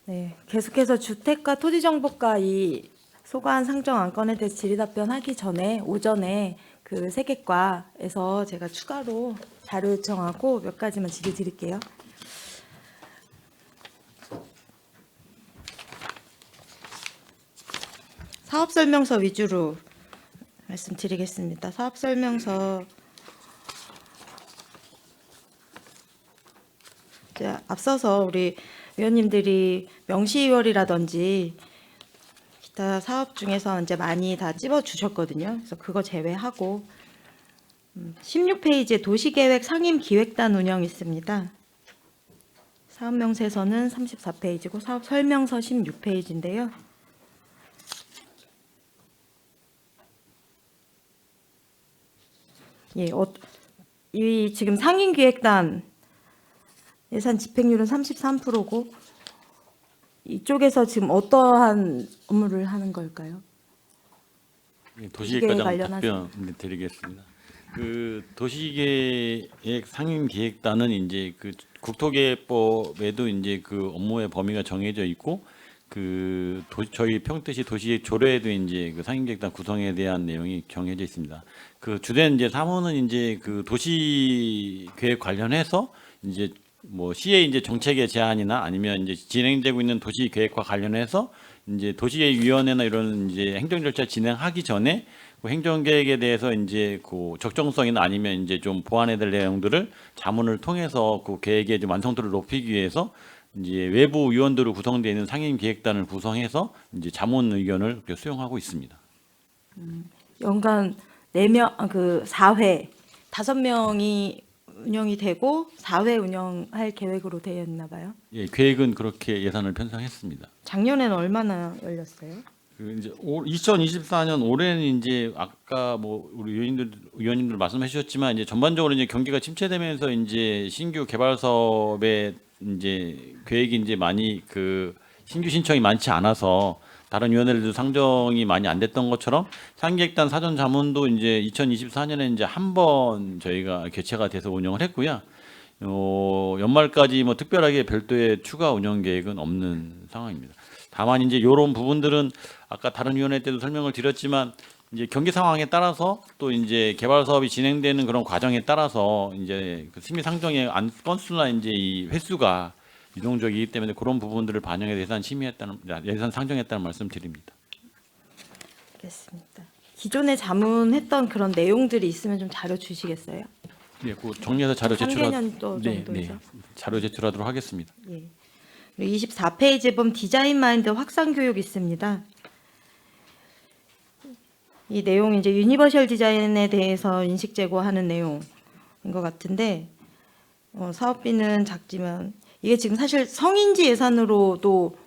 네, 계속해서 주택과 토지정보과 이 소관 상정 안건에 대해서 질의답변하기 전에 오전에 그 세계과에서 제가 추가로 자료 요청하고 몇 가지만 질의 드릴게요. 사업설명서 위주로 말씀드리겠습니다. 사업설명서 앞서서 우리 위원님들이 명시이월이라든지 기타 사업 중에서 이제 많이 다 찝어 주셨거든요. 그래서 그거 제외하고 16페이지에 도시계획 상임기획단 운영 있습니다. 사업명세서는 34페이지고 사업설명서 16페이지인데요. 예, 이 지금 상임기획단 예산 집행률은 33%고 이쪽에서 지금 어떠한 업무를 하는 걸까요? 도시계획과장 답변 드리겠습니다. 그 도시계획 상임기획단은 이제 그 국토계획법에도 이제 그 업무의 범위가 정해져 있고 그 저희 평택시 도시계획 조례에도 이제 그 상임기획단 구성에 대한 내용이 정해져 있습니다. 그 주된 이제 사무는 이제 그 도시계획 관련해서 이제 뭐 시의 이제 정책의 제안이나 아니면 이제 진행되고 있는 도시 계획과 관련해서 이제 도시계획위원회나 이런 이제 행정 절차 진행하기 전에 그 행정 계획에 대해서 이제 그 적정성이나 아니면 이제 좀 보완해야 될 내용들을 자문을 통해서 그 계획의 좀 완성도를 높이기 위해서 이제 외부 위원들로 구성되어 있는 상임기획단을 구성해서 이제 자문 의견을 이렇게 수용하고 있습니다. 연간 4명 그 4회 5명이 운영이 되고 4회 운영할 계획으로 되어 있나 봐요. 예, 계획은 그렇게 예산을 편성했습니다. 작년에는 얼마나 열렸어요? 그 이제 2024년 올해는 이제 아까 뭐 우리 의원님들 말씀해 주셨지만 이제 전반적으로 이제 경기가 침체되면서 이제 신규 개발 사업에 이제 계획이 이제 많이 그 신규 신청이 많지 않아서 다른 위원회들도 상정이 많이 안 됐던 것처럼 상기획단 사전 자문도 이제 2024년에 이제 한 번 저희가 개최가 돼서 운영을 했고요. 연말까지 뭐 특별하게 별도의 추가 운영 계획은 없는 상황입니다. 다만 이제 이런 부분들은 아까 다른 위원회 때도 설명을 드렸지만 이제 경기 상황에 따라서 또 이제 개발 사업이 진행되는 그런 과정에 따라서 이제 그 심의 상정의 건수나 이제 이 횟수가 유동적이기 때문에 그런 부분들을 반영해서 예산 상정했다는 말씀드립니다. 알겠습니다. 기존에 자문했던 그런 내용들이 있으면 좀 자료 주시겠어요? 네, 그 정리해서 자료 3개년도 네, 정도에서. 자료 제출하도록 하겠습니다. 예. 24페이지에 보면 디자인 마인드 확산 교육 있습니다. 이 내용이 이제 유니버셜 디자인에 대해서 인식 제고하는 내용인 것 같은데 사업비는 작지만 이게 지금 사실 성인지 예산으로도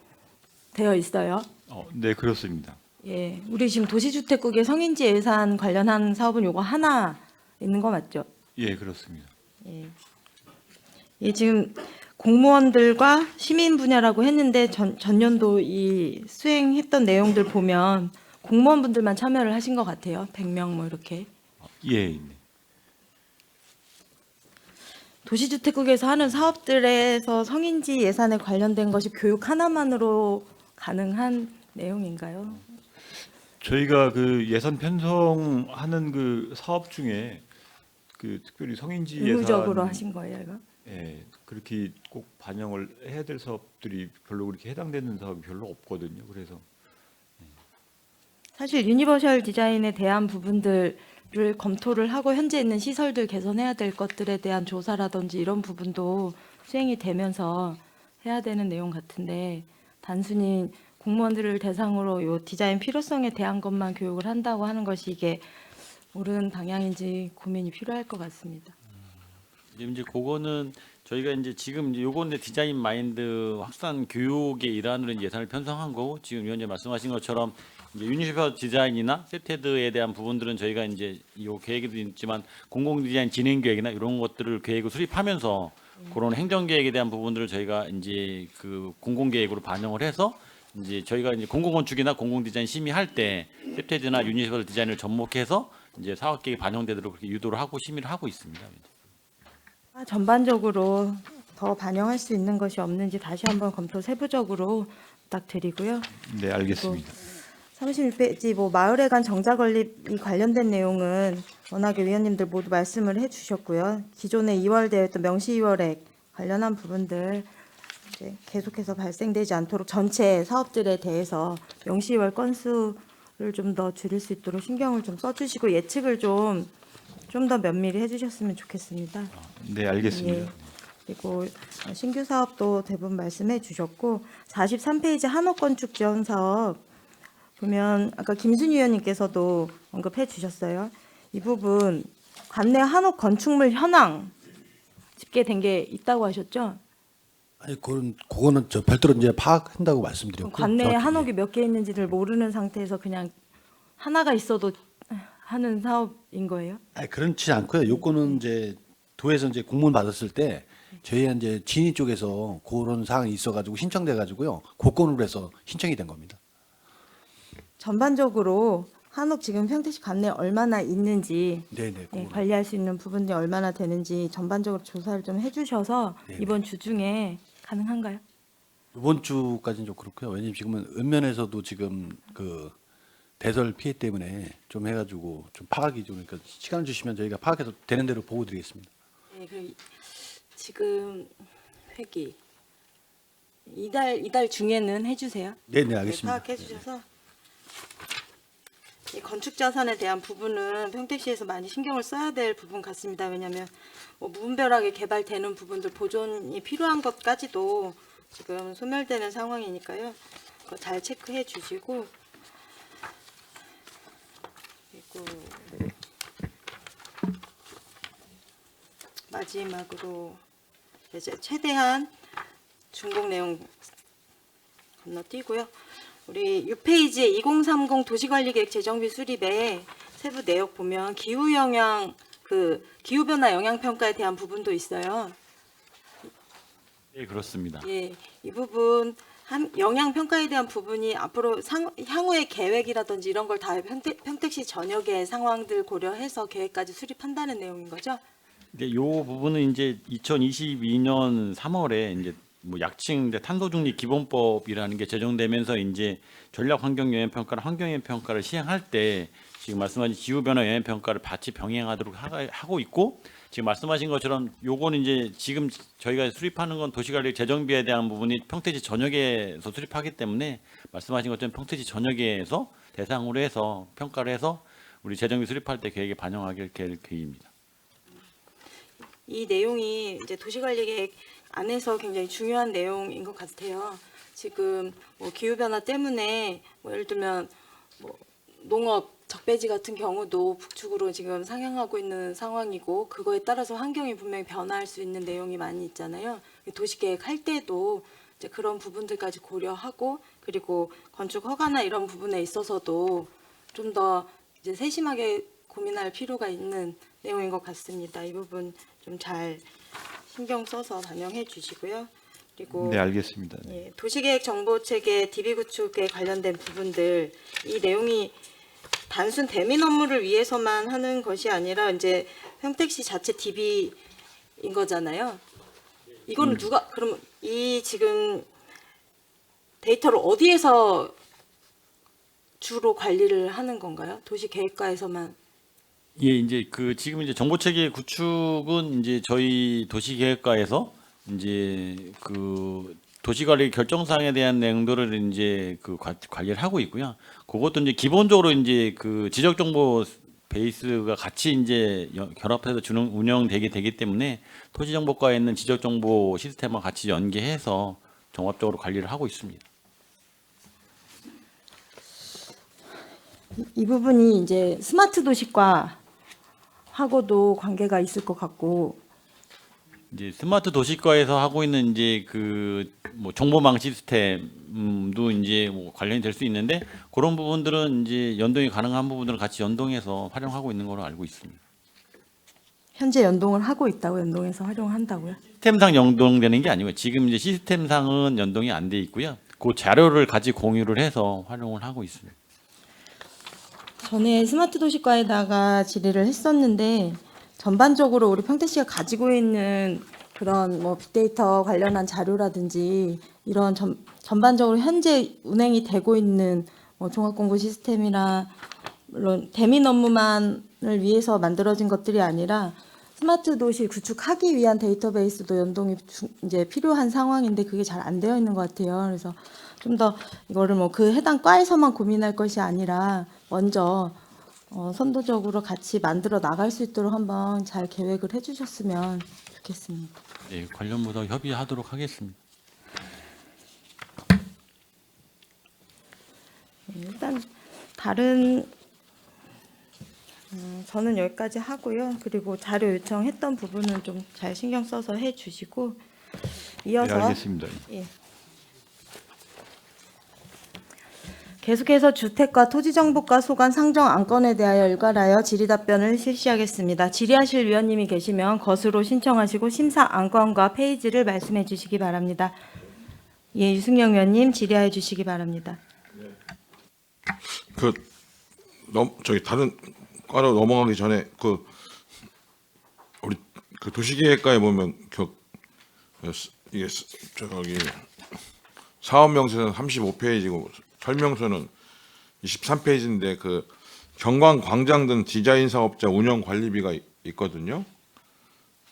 되어 있어요. 네, 그렇습니다. 예, 우리 지금 도시주택국의 성인지 예산 관련한 사업은 요거 하나 있는 거 맞죠? 예, 그렇습니다. 예, 지금 공무원들과 시민 분야라고 했는데 전년도 이 수행했던 내용들 보면 공무원분들만 참여를 하신 것 같아요. 100명 뭐 이렇게. 예, 네. 도시주택국에서 하는 사업들에서 성인지 예산에 관련된 것이 교육 하나만으로 가능한 내용인가요? 저희가 그 예산 편성하는 그 사업 중에 그 특별히 성인지 의무적으로 예산 하신 거예요, 이거? 예, 그렇게 꼭 반영을 해야 될 사업들이 별로 그렇게 해당되는 사업이 별로 없거든요. 그래서 사실 유니버셜 디자인에 대한 부분들을 검토를 하고 현재 있는 시설들 개선해야 될 것들에 대한 조사라든지 이런 부분도 수행이 되면서 해야 되는 내용 같은데 단순히 공무원들을 대상으로 요 디자인 필요성에 대한 것만 교육을 한다고 하는 것이 이게 옳은 방향인지 고민이 필요할 것 같습니다. 이제 그거는 저희가 이제 지금 이제 요거는 디자인 마인드 확산 교육의 일환으로 이제 예산을 편성한 거고 지금 위원님 말씀하신 것처럼 이제 유니버셜 디자인이나 세테드에 대한 부분들은 저희가 이제 요 계획에도 있지만 공공 디자인 진행 계획이나 이런 것들을 계획을 수립하면서 그런 행정 계획에 대한 부분들을 저희가 이제 그 공공 계획으로 반영을 해서 이제 저희가 이제 공공 건축이나 공공 디자인 심의할 때 세테드나 유니버셜 디자인을 접목해서 이제 사업 계획에 반영되도록 그렇게 유도를 하고 심의를 하고 있습니다. 전반적으로 더 반영할 수 있는 것이 없는지 다시 한번 검토 세부적으로 부탁드리고요. 네, 알겠습니다. 36페이지 뭐 마을에 간 정자 건립이 관련된 내용은 워낙에 위원님들 모두 말씀을 해주셨고요. 기존에 2월되었던 명시 2월액 관련한 부분들 이제 계속해서 발생되지 않도록 전체 사업들에 대해서 명시 2월 건수를 좀 더 줄일 수 있도록 신경을 좀 써주시고 예측을 좀 더 면밀히 해주셨으면 좋겠습니다. 네, 알겠습니다. 예. 그리고 신규 사업도 대부분 말씀해 주셨고 43페이지 한옥건축 지원 사업 보면 아까 김순희 의원님께서도 언급해 주셨어요. 이 부분 관내 한옥 건축물 현황 집계된 게 있다고 하셨죠? 아니 그거는 저 별도로 이제 파악한다고 말씀드렸고 관내에 정확히. 한옥이 몇 개 있는지를 모르는 상태에서 그냥 하나가 있어도 하는 사업인 거예요? 아니 그렇지 않고요. 요거는 이제 도에서 이제 공문 받았을 때 저희 이제 진위 쪽에서 그런 사항이 있어가지고 신청돼 가지고요. 고건으로 해서 신청이 된 겁니다. 전반적으로 한옥 지금 평택시 관내에 얼마나 있는지 네네. 예, 그거는. 관리할 수 있는 부분이 얼마나 되는지 전반적으로 조사를 좀 해주셔서 네네. 이번 주 중에 가능한가요? 이번 주까지는 좀 그렇고요. 왜냐면 지금은 읍면에서도 지금 그 대설 피해 때문에 좀 해가지고 좀 파악이 좀 그러니까 시간을 주시면 저희가 파악해서 되는 대로 보고 드리겠습니다. 네, 지금 회기 이달 중에는 해주세요. 네네 알겠습니다. 파악해 주셔서 이 건축 자산에 대한 부분은 평택시에서 많이 신경을 써야 될 부분 같습니다. 왜냐하면 뭐 무분별하게 개발되는 부분들 보존이 필요한 것까지도 지금 소멸되는 상황이니까요. 그거 잘 체크해 주시고 그리고 마지막으로 이제 최대한 준공 내용 건너뛰고요. 우리 6페이지에 2030 도시관리계획 재정비 수립에 세부 내역 보면 기후 영향 기후 변화 영향 평가에 대한 부분도 있어요. 네, 그렇습니다. 예, 이 부분 영향 평가에 대한 부분이 앞으로 향후의 계획이라든지 이런 걸 다 평택시 전역의 상황들 고려해서 계획까지 수립한다는 내용인 거죠? 근데 이 부분은 이제 2022년 3월에 이제 뭐 약칭 이제 탄소중립 기본법이라는 게 제정되면서 이제 전략 환경 영향 평가랑 환경 영향 평가를 시행할 때 지금 말씀하신 기후 변화 영향 평가를 같이 병행하도록 하고 있고 지금 말씀하신 것처럼 요거는 이제 지금 저희가 수립하는 건 도시관리 재정비에 대한 부분이 평택시 전역에서 수립하기 때문에 말씀하신 것처럼 평택시 전역에서 대상으로 해서 평가를 해서 우리 재정비 수립할 때 계획에 반영하게 될 계획입니다. 이 내용이 이제 도시관리계획 안에서 굉장히 중요한 내용인 것 같아요. 지금 뭐 기후 변화 때문에 뭐 예를 들면 뭐 농업 적배지 같은 경우도 북측으로 지금 상향하고 있는 상황이고 그거에 따라서 환경이 분명히 변화할 수 있는 내용이 많이 있잖아요. 도시계획 할 때도 이제 그런 부분들까지 고려하고 그리고 건축 허가나 이런 부분에 있어서도 좀 더 이제 세심하게 고민할 필요가 있는 내용인 것 같습니다. 이 부분 좀 잘 신경 써서 반영해 주시고요. 그리고 네, 알겠습니다. 예, 도시계획 정보체계 DB 구축에 관련된 부분들 이 내용이 단순 대민 업무를 위해서만 하는 것이 아니라 이제 평택시 자체 DB인 거잖아요. 이거는 누가 그럼 이 지금 데이터를 어디에서 주로 관리를 하는 건가요? 도시계획과에서만? 예, 이제 그 지금 이제 정보체계 구축은 이제 저희 도시계획과에서 이제 그 도시관리 결정사항에 대한 내용들을 이제 그 관리를 하고 있고요. 그것도 이제 기본적으로 이제 그 지적정보 베이스가 같이 이제 결합해서 운영되게 되기 때문에 토지정보과에 있는 지적정보 시스템과 같이 연계해서 종합적으로 관리를 하고 있습니다. 이 부분이 이제 스마트 도시과 하고도 관계가 있을 것 같고 이제 스마트 도시과에서 하고 있는 이제 그 뭐 정보망 시스템도 이제 뭐 관련이 될 수 있는데 그런 부분들은 이제 연동이 가능한 부분들을 같이 연동해서 활용하고 있는 걸로 알고 있습니다. 현재 연동을 하고 있다고 연동해서 활용한다고요? 시스템상 연동되는 게 아니고요. 지금 이제 시스템상은 연동이 안 돼 있고요. 그 자료를 같이 공유를 해서 활용을 하고 있습니다. 전에 스마트 도시과에다가 질의를 했었는데 전반적으로 우리 평택시가 가지고 있는 그런 뭐 빅데이터 관련한 자료라든지 이런 전반적으로 현재 운행이 되고 있는 뭐 종합공고 시스템이나 물론 대민 업무만을 위해서 만들어진 것들이 아니라 스마트 도시 구축하기 위한 데이터베이스도 연동이 이제 필요한 상황인데 그게 잘 안 되어 있는 것 같아요. 그래서 좀 더 이거를 뭐 그 해당 과에서만 고민할 것이 아니라 먼저 선도적으로 같이 만들어 나갈 수 있도록 한번 잘 계획을 해주셨으면 좋겠습니다. 예, 관련 부서 협의하도록 하겠습니다. 일단 다른 저는 여기까지 하고요. 그리고 자료 요청했던 부분은 좀 잘 신경 써서 해주시고 네, 이어서 알겠습니다. 예. 계속해서 주택과 토지정보과 소관 상정 안건에 대하여 일괄하여 질의 답변을 실시하겠습니다. 질의하실 위원님이 계시면 것으로 신청하시고 심사 안건과 페이지를 말씀해 주시기 바랍니다. 예, 유승영 위원님 질의해 주시기 바랍니다. 저기 다른 과로 넘어가기 전에 우리 도시계획과에 보면 이게 저기 사업명세서는 35페이지고 설명서는 23페이지인데 경관 광장 등 디자인 사업자 운영 관리비가 있거든요.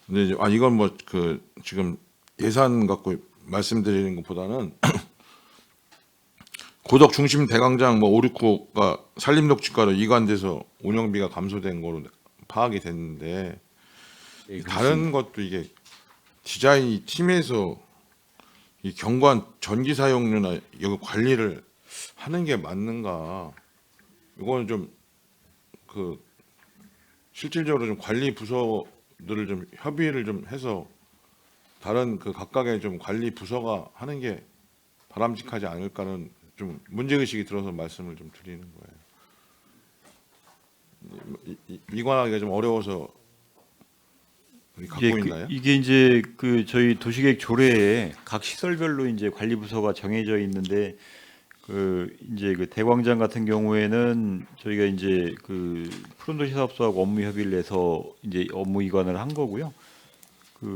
근데 이제 이건 뭐 지금 예산 갖고 말씀드리는 것보다는 고덕 중심 대광장 5, 6호가 산림녹지가로 이관돼서 운영비가 감소된 거로 파악이 됐는데 다른 것도 이게 디자인 팀에서 이 경관 전기 사용료나 이거 관리를 하는 게 맞는가? 이거는 좀 실질적으로 좀 관리 부서들을 좀 협의를 좀 해서 다른 각각의 좀 관리 부서가 하는 게 바람직하지 않을까는 좀 문제의식이 들어서 말씀을 좀 드리는 거예요. 이관하기가 좀 어려워서 갖고 있나요? 이게 이제 저희 도시계획 조례에 각 시설별로 이제 관리 부서가 정해져 있는데 이제 대광장 같은 경우에는 저희가 이제 푸른도시 사업소하고 업무 협의를 해서 이제 업무 이관을 한 거고요.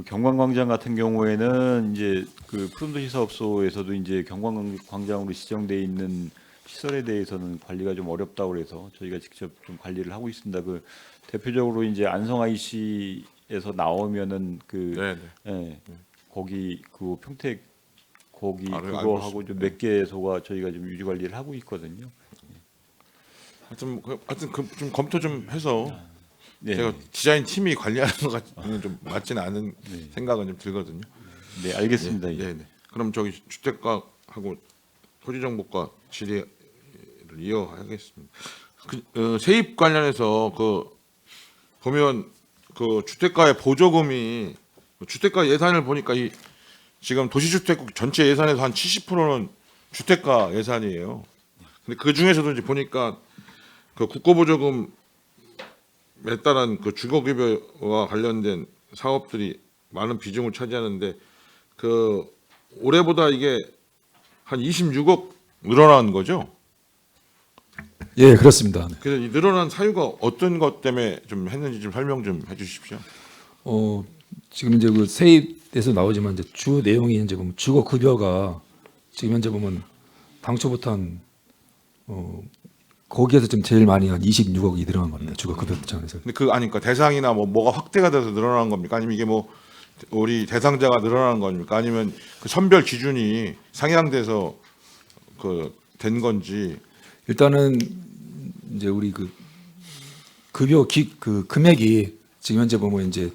경관광장 같은 경우에는 이제 푸른도시 사업소에서도 이제 경관광장으로 지정돼 있는 시설에 대해서는 관리가 좀 어렵다고 그래서 저희가 직접 좀 관리를 하고 있습니다. 대표적으로 이제 안성 IC에서 나오면은 예, 거기 평택 거기 그거 하고 좀 몇 개소가 저희가 좀 유지 관리를 하고 있거든요. 하여튼 좀 검토 좀 해서 네. 제가 디자인 팀이 관리하는 것 같은 좀 맞지는 않은 생각은 좀 들거든요. 네, 알겠습니다. 예. 네. 그럼 저기 주택과하고 토지정보과 질의를 이어가겠습니다. 세입 관련해서 보면 주택가의 보조금이 주택가 예산을 보니까 지금 도시주택국 전체 예산에서 한 70%는 주택가 예산이에요. 근데 그 중에서도 이제 보니까 국고보조금에 따른 주거급여와 관련된 사업들이 많은 비중을 차지하는데 올해보다 이게 한 26억 늘어난 거죠? 예, 그렇습니다. 네. 그래서 이 늘어난 사유가 어떤 것 때문에 좀 했는지 좀 설명 좀 해주십시오. 지금 이제 세입에서 나오지만 이제 주 내용이 이제 보면 주거 급여가 지금 현재 보면 당초부터 한 거기에서 좀 제일 많이 한 26억이 늘어난 겁니다. 주거 급여 입장에서. 근데 그러니까 대상이나 뭐가 확대가 돼서 늘어난 겁니까? 아니면 이게 우리 대상자가 늘어난 겁니까? 아니면 선별 기준이 상향돼서 된 건지. 일단은 이제 우리 급여 금액이 지금 현재 보면 이제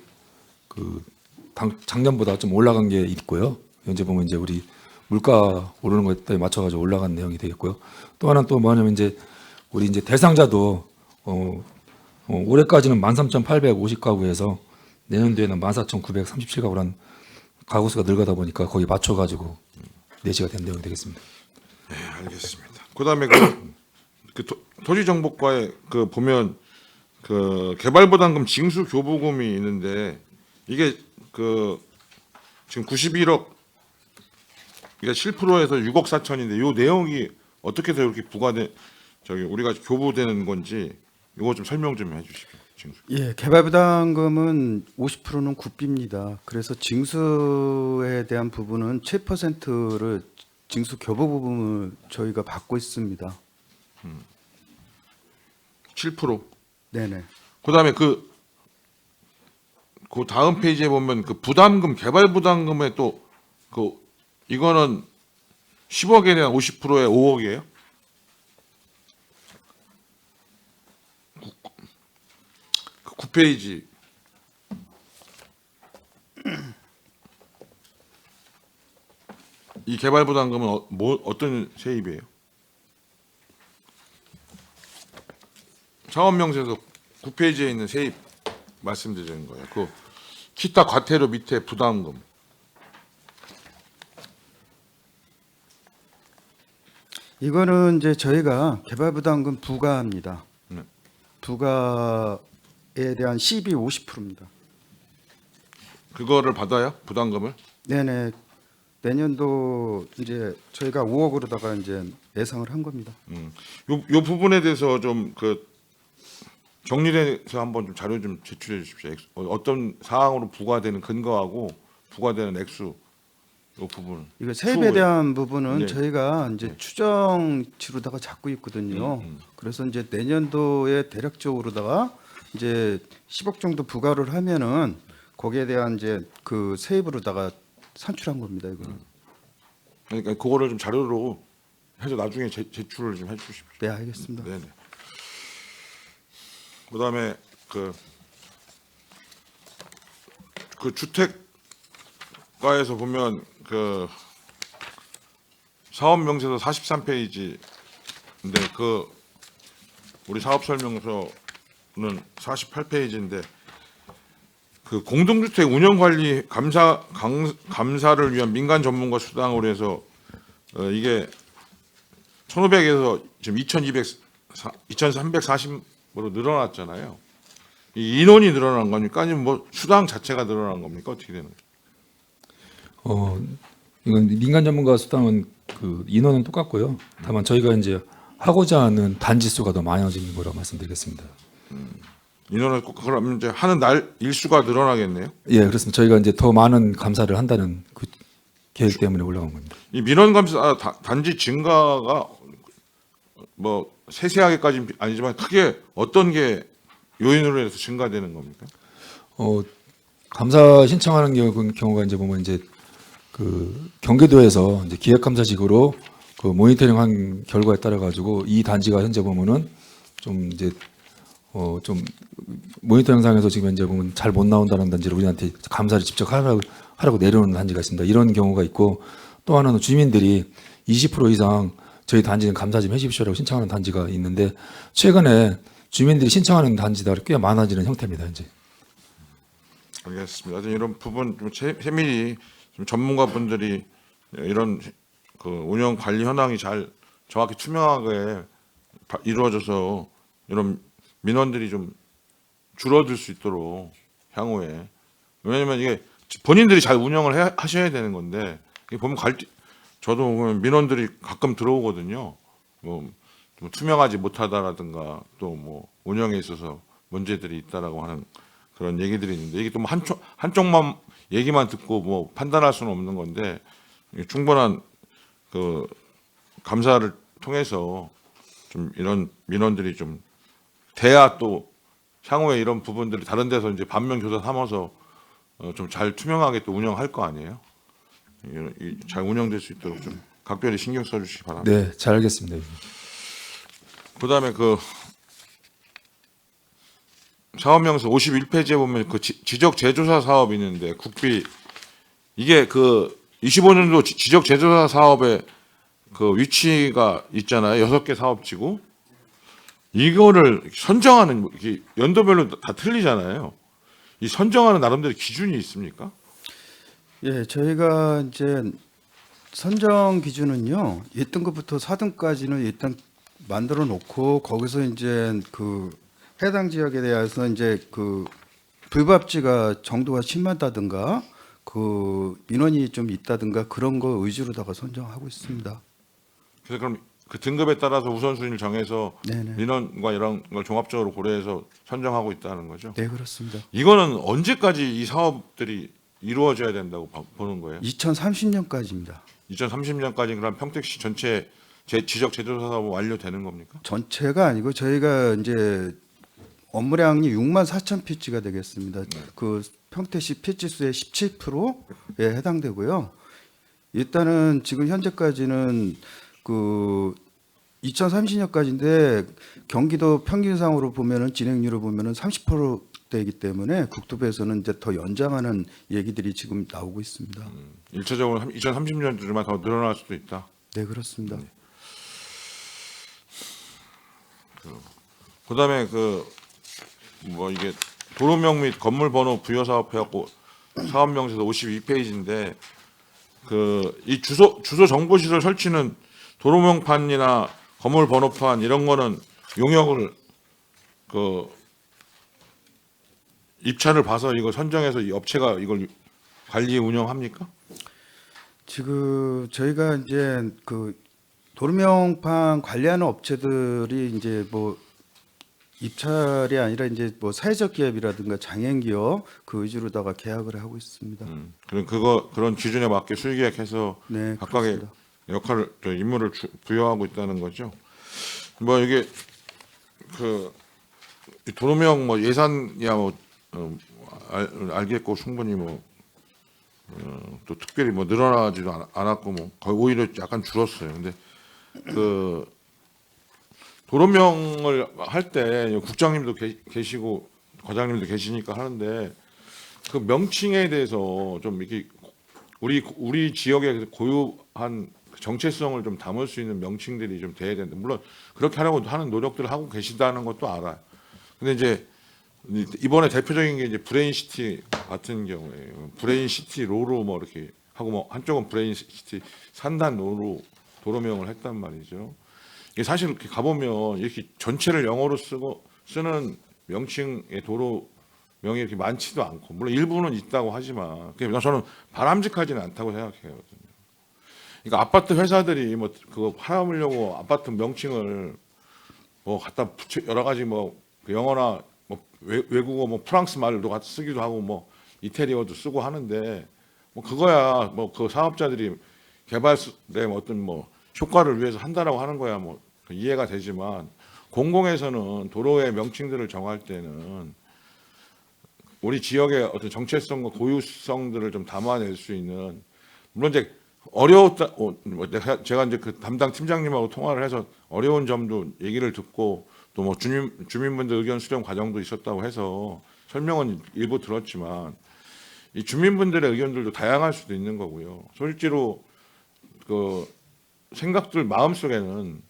작년보다 좀 올라간 게 있고요. 현재 보면 이제 우리 물가 오르는 것에 맞춰가지고 올라간 내용이 되겠고요. 또 하나는 또 뭐냐면 이제 우리 이제 대상자도 올해까지는 13,850가구에서 내년도에는 14,937가구란 가구 수가 늘어가다 보니까 거기 맞춰가지고 내시가 된 내용이 되겠습니다. 네, 알겠습니다. 그다음에 토지정보과에 보면 개발부담금 징수 교부금이 있는데 이게 지금 91억 이게 7%에서 6억 4천인데 이 내용이 어떻게 해서 이렇게 우리가 교부되는 건지 이거 좀 설명 좀 해주십시오. 징수. 예, 개발부담금은 50%는 국비입니다. 그래서 징수에 대한 부분은 7%를 징수 교부 부분을 저희가 받고 있습니다. 7%. 네네. 그다음에 그 다음 페이지에 보면 그 부담금 개발 부담금에 또 그 이거는 10억에 대한 50%의 5억이에요? 그 9페이지 이 개발 부담금은 어떤 세입이에요? 사업명세서 9페이지에 있는 세입 말씀드리는 거예요. 그 기타 과태료 밑에 부담금. 이거는 이제 저희가 개발부담금 부과합니다. 네. 부과에 대한 시비 50%입니다. 그거를 받아요? 부담금을? 네네. 내년도 이제 저희가 5억으로다가 이제 예상을 한 겁니다. 요 부분에 대해서 좀 그 정리돼서 한번 좀 자료 좀 제출해 주십시오. 어떤 사항으로 부과되는 근거하고 부과되는 액수 요 부분. 이거 세입에 추후에. 대한 부분은 네. 저희가 이제 네. 추정치로다가 잡고 있거든요. 그래서 이제 내년도에 대략적으로다가 이제 10억 정도 부과를 하면은 거기에 대한 이제 그 세입으로다가 산출한 겁니다. 이거는. 그러니까 그거를 좀 자료로 해서 나중에 제출을 좀 해주십시오. 네, 알겠습니다. 네네. 그다음에 그 주택가에서 보면 그 사업 명세서 43페이지인데 그 우리 사업 설명서는 48페이지인데 그 공동주택 운영 관리 감사를 위한 민간 전문가 수당으로 해서 이게 1,500에서 지금 2,340으로 늘어났잖아요. 이 인원이 늘어난 겁니까? 아니면 뭐 수당 자체가 늘어난 겁니까? 어떻게 되는 거예요? 이건 민간 전문가 수당은 그 인원은 똑같고요. 다만 저희가 이제 하고자 하는 단지 수가 더 많아지는 거라고 말씀드리겠습니다. 인원을 그럼 이제 하는 날 일수가 늘어나겠네요. 예, 그렇습니다. 저희가 이제 더 많은 감사를 한다는 그 계획 때문에 올라간 겁니다. 이 민원 감사 단지 증가가 뭐 세세하게까지는 아니지만 크게 어떤 게 요인으로 해서 증가되는 겁니까? 감사 신청하는 경우가 이제 보면 이제 그 경기도에서 이제 기획감사식으로 그 모니터링한 결과에 따라 가지고 이 단지가 현재 보면은 좀 이제 좀 모니터 영상에서 지금 현재 보면 잘 못 나온다는 단지를 우리한테 감사를 직접 하라고 내려오는 단지가 있습니다. 이런 경우가 있고 또 하나는 주민들이 20% 이상 저희 단지는 감사 좀 해주십시오라고 신청하는 단지가 있는데 최근에 주민들이 신청하는 단지가 꽤 많아지는 형태입니다. 현재. 알겠습니다. 하여튼 이런 부분 좀 세밀히 좀 전문가분들이 이런 그 운영 관리 현황이 잘 정확히 투명하게 이루어져서 이런 민원들이 좀 줄어들 수 있도록 향후에 왜냐면 이게 본인들이 잘 운영을 하셔야 되는 건데 이게 보면 저도 보면 민원들이 가끔 들어오거든요. 뭐 좀 투명하지 못하다라든가 또 뭐 운영에 있어서 문제들이 있다라고 하는 그런 얘기들이 있는데 이게 또 뭐 한쪽만 얘기만 듣고 뭐 판단할 수는 없는 건데 충분한 그 감사를 통해서 좀 이런 민원들이 좀 돼야 또 향후에 이런 부분들이 다른 데서 이제 반면 교사 삼아서 좀 잘 투명하게 또 운영할 거 아니에요. 잘 운영될 수 있도록 좀 각별히 신경 써주시기 바랍니다. 네, 잘 알겠습니다. 그다음에 그 사업명서 51페이지에 보면 그 지적 제조사 사업이 있는데 국비 이게 그 25년도 지적 제조사 사업의 그 위치가 있잖아요. 6개 사업지구. 이거를 선정하는 이게 연도별로 다 틀리잖아요. 이 선정하는 나름대로 기준이 있습니까? 예, 저희가 이제 선정 기준은요. 1등급부터 4등까지는 일단 만들어 놓고 거기서 이제 그 해당 지역에 대해서 이제 그 불밥지가 정도가 심하다든가 그 인원이 좀 있다든가 그런 거 위주로다가 선정하고 있습니다. 그래서 그럼 그 등급에 따라서 우선순위를 정해서 네네. 민원과 이런 걸 종합적으로 고려해서 선정하고 있다는 거죠. 네, 그렇습니다. 이거는 언제까지 이 사업들이 이루어져야 된다고 보는 거예요? 2030년까지입니다. 2030년까지 그럼 평택시 전체 지적 제조사 사업은 완료되는 겁니까? 전체가 아니고 저희가 이제 업무량이 6만 4천 피치가 되겠습니다. 그 평택시 피치 수의 17%에 해당되고요. 일단은 지금 현재까지는 그 2030년까지인데 경기도 평균상으로 보면은 진행률을 보면은 30%대이기 때문에 국토부에서는 이제 더 연장하는 얘기들이 지금 나오고 있습니다. 1차적으로 2030년쯤만 더 늘어날 수도 있다. 네, 그렇습니다. 그다음에 뭐 이게 도로명 및 건물 번호 부여 사업 해갖고 사업 명세서 52페이지인데 이 주소 정보 시설 설치는 도로명판이나 건물 번호판 이런 거는 용역을 입찰을 봐서 이거 선정해서 이 업체가 이걸 관리 운영합니까? 지금 저희가 이제 그 도로명판 관리하는 업체들이 이제 뭐 입찰이 아니라 이제 뭐 사회적 기업이라든가 장애인 기업 그 위주로다가 계약을 하고 있습니다. 그럼 그런 기준에 맞게 수의계약해서 네, 각각의 그렇습니다. 역할을 임무를 부여하고 있다는 거죠. 뭐 이게 이 도로명 뭐 예산이야 뭐 알겠고 충분히 또 특별히 뭐 늘어나지도 않았고 뭐 거의 오히려 약간 줄었어요. 근데 도로명을 할 때 국장님도 계시고 과장님도 계시니까 하는데 그 명칭에 대해서 좀 이렇게 우리 지역의 고유한 정체성을 좀 담을 수 있는 명칭들이 좀 돼야 되는데 물론 그렇게 하려고 하는 노력들을 하고 계시다는 것도 알아요. 근데 이제 이번에 대표적인 게 이제 브레인시티 같은 경우에 브레인시티 로로 뭐 이렇게 하고 뭐 한쪽은 브레인시티 산단 로로 도로명을 했단 말이죠. 이게 사실 이렇게 가보면 이렇게 전체를 영어로 쓰는 명칭의 도로명이 이렇게 많지도 않고 물론 일부는 있다고 하지만 저는 바람직하지는 않다고 생각해요. 그러니까 아파트 회사들이 뭐 그거 팔아보려고 아파트 명칭을 뭐 갖다 붙여 여러 가지 뭐 영어나 뭐 외국어 뭐 프랑스 말도 같이 쓰기도 하고 뭐 이태리어도 쓰고 하는데 뭐 그거야 뭐 그 사업자들이 개발에 어떤 뭐 효과를 위해서 한다라고 하는 거야 뭐 이해가 되지만 공공에서는 도로의 명칭들을 정할 때는 우리 지역의 어떤 정체성과 고유성들을 좀 담아낼 수 있는 물론 이제 어려웠다. 제가 이제 그 담당 팀장님하고 통화를 해서 어려운 점도 얘기를 듣고 또 뭐 주민분들 의견 수렴 과정도 있었다고 해서 설명은 일부 들었지만 이 주민분들의 의견들도 다양할 수도 있는 거고요. 실제로 그 생각들 마음속에는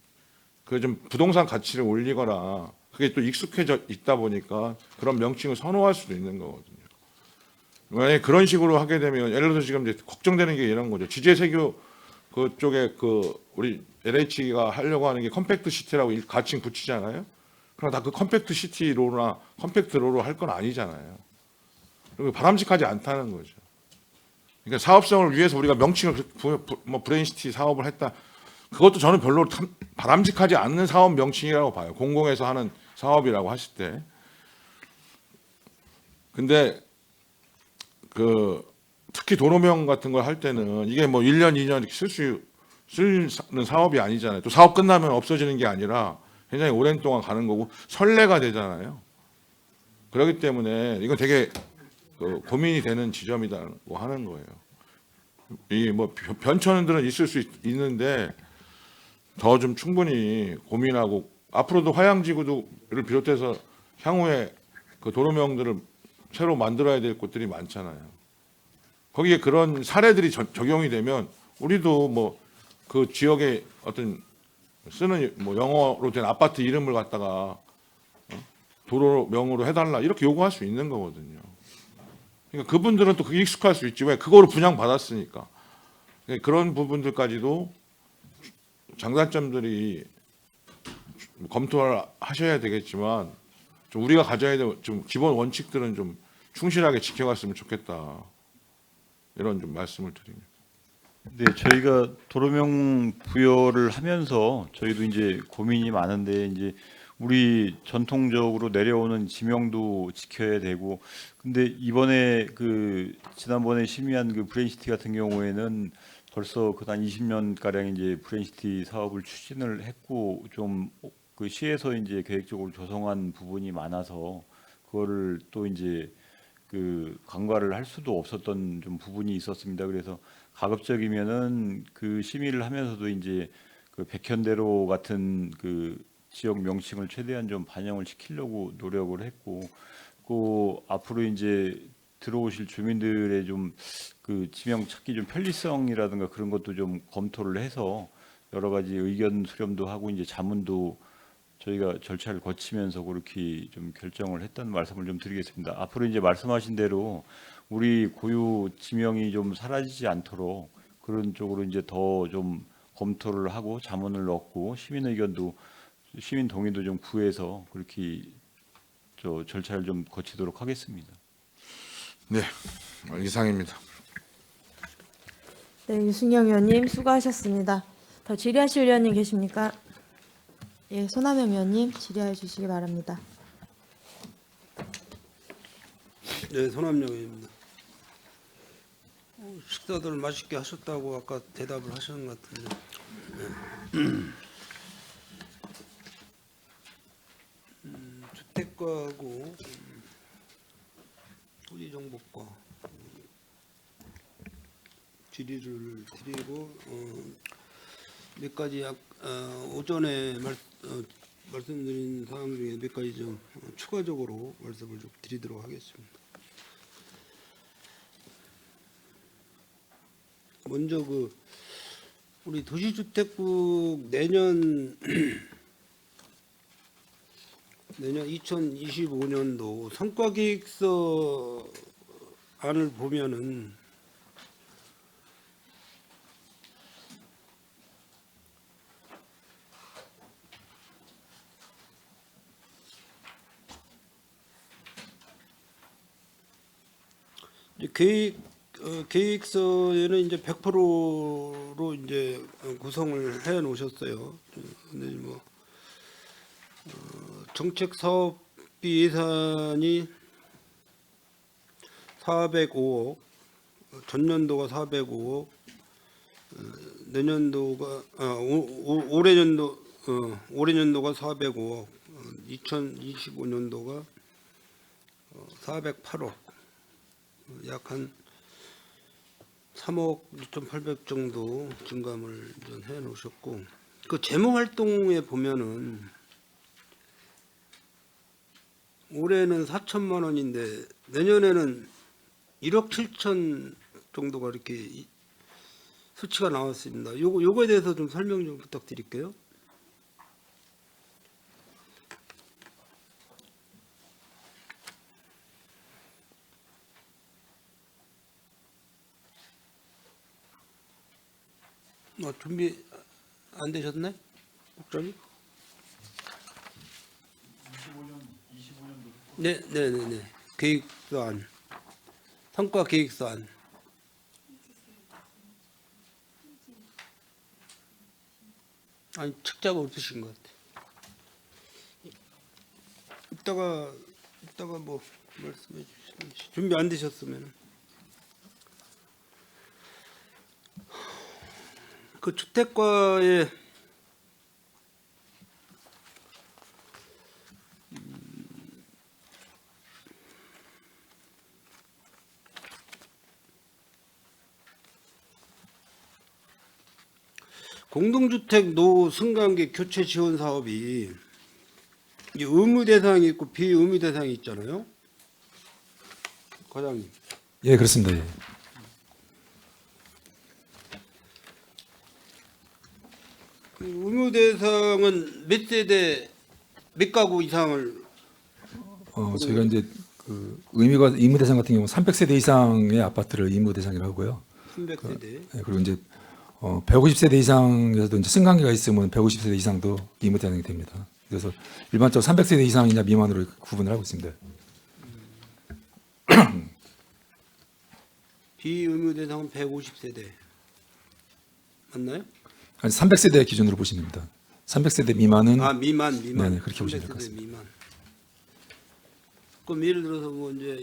그 좀 부동산 가치를 올리거나 그게 또 익숙해져 있다 보니까 그런 명칭을 선호할 수도 있는 거거든요. 만약에 그런 식으로 하게 되면 예를 들어서 지금 이제 걱정되는 게 이런 거죠. 지제세교 그쪽에 우리 LH가 하려고 하는 게 컴팩트 시티라고 가칭 붙이잖아요. 그럼 다 그 컴팩트 시티로나 컴팩트 로로 할 건 아니잖아요. 그리고 바람직하지 않다는 거죠. 그러니까 사업성을 위해서 우리가 명칭을 뭐 브레인시티 사업을 했다. 그것도 저는 별로 바람직하지 않는 사업 명칭이라고 봐요. 공공에서 하는 사업이라고 하실 때. 근데 특히 도로명 같은 걸 할 때는 이게 뭐 1년, 2년 이렇게 쓰는 사업이 아니잖아요. 또 사업 끝나면 없어지는 게 아니라 굉장히 오랜 동안 가는 거고 선례가 되잖아요. 그렇기 때문에 이건 되게 고민이 되는 지점이라고 하는 거예요. 이 뭐 변천들은 있을 수 있는데 더 좀 충분히 고민하고 앞으로도 화양지구를 비롯해서 향후에 그 도로명들을 새로 만들어야 될 곳들이 많잖아요. 거기에 그런 사례들이 적용이 되면 우리도 뭐 그 지역의 어떤 쓰는 뭐 영어로 된 아파트 이름을 갖다가 도로명으로 해달라 이렇게 요구할 수 있는 거거든요. 그러니까 그분들은 또 그게 익숙할 수 있지 왜 그거로 분양받았으니까. 그런 부분들까지도 장단점들이 검토를 하셔야 되겠지만 좀 우리가 가져야 될 좀 기본 원칙들은 좀 충실하게 지켜갔으면 좋겠다 이런 좀 말씀을 드립니다. 네, 저희가 도로명 부여를 하면서 저희도 이제 고민이 많은데 이제 우리 전통적으로 내려오는 지명도 지켜야 되고 근데 이번에 그 지난번에 심의한 그 브레인시티 같은 경우에는 벌써 그한 20년 가량 이제 브레인시티 사업을 추진을 했고 좀 그 시에서 이제 계획적으로 조성한 부분이 많아서 그거를 또 이제 그 간과를 할 수도 없었던 좀 부분이 있었습니다. 그래서 가급적이면은 그 심의를 하면서도 이제 그 백현대로 같은 그 지역 명칭을 최대한 좀 반영을 시키려고 노력을 했고, 그 앞으로 이제 들어오실 주민들의 좀 그 지명 찾기 좀 편리성이라든가 그런 것도 좀 검토를 해서 여러 가지 의견 수렴도 하고 이제 자문도 저희가 절차를 거치면서 그렇게 좀 결정을 했다는 말씀을 좀 드리겠습니다. 앞으로 이제 말씀하신 대로 우리 고유 지명이 좀 사라지지 않도록 그런 쪽으로 이제 더 좀 검토를 하고 자문을 얻고 시민 의견도 시민 동의도 좀 구해서 그렇게 저 절차를 좀 거치도록 하겠습니다. 네, 이상입니다. 네, 유승영 의원님 수고하셨습니다. 더 질의하실 의원님 계십니까? 예, 손하명 의원님 질의해 주시기 바랍니다. 네, 손함영 의원입니다. 식사들 맛있게 하셨다고 아까 대답을 하시는 것 같은데. 주택과하고 토지정보과 질의를 드리고 몇 가지 오전에 말씀드린 사항 중에 몇 가지 좀 추가적으로 말씀을 좀 드리도록 하겠습니다. 먼저 그 우리 도시주택국 내년 2025년도 성과계획서 안을 보면은 이제 계획서에는 이제 100%로 이제 구성을 해 놓으셨어요. 근데 뭐 정책 사업비 예산이 405억, 전년도가 405억, 내년도가 올해년도가 405억, 2025년도가 408억, 약 한 3억 6,800 정도 증감을 해 놓으셨고, 그 재무 활동에 보면은 올해는 4천만 원인데 내년에는 1억 7천 정도가 이렇게 수치가 나왔습니다. 요거에 대해서 좀 설명 좀 부탁드릴게요. 준비 안 되셨네? 국장님? 네. 계획서안, 성과 계획서안. 아니 책자가 없으신 것 같아. 이따가 뭐 말씀해 주시면 준비 안 되셨으면. 그 주택과의 공동주택 노후 승강기 교체 지원 사업이 이게 의무 대상이 있고 비의무 대상이 있잖아요, 과장님. 예, 그렇습니다. 예. 그 의무 대상은 몇 세대, 몇 가구 이상을? 저희가 이제 그 의무 대상 같은 경우 300세대 이상의 아파트를 의무 대상이라고 하고요. 300세대. 예, 그리고 이제 150세대 이상에서도 이제 승강기가 있으면 150세대 이상도 의무 대상이 됩니다. 그래서 일반적으로 300세대 이상이냐 미만으로 구분을 하고 있습니다. 비의무 대상은 150세대. 맞나요? 아니 300세대 기준으로 보시면 됩니다. 300세대 미만은 아 미만. 네네, 그렇게 보시면 될 것 300세대 같습니다. 미만. 그럼 예를 들어서 뭐 이제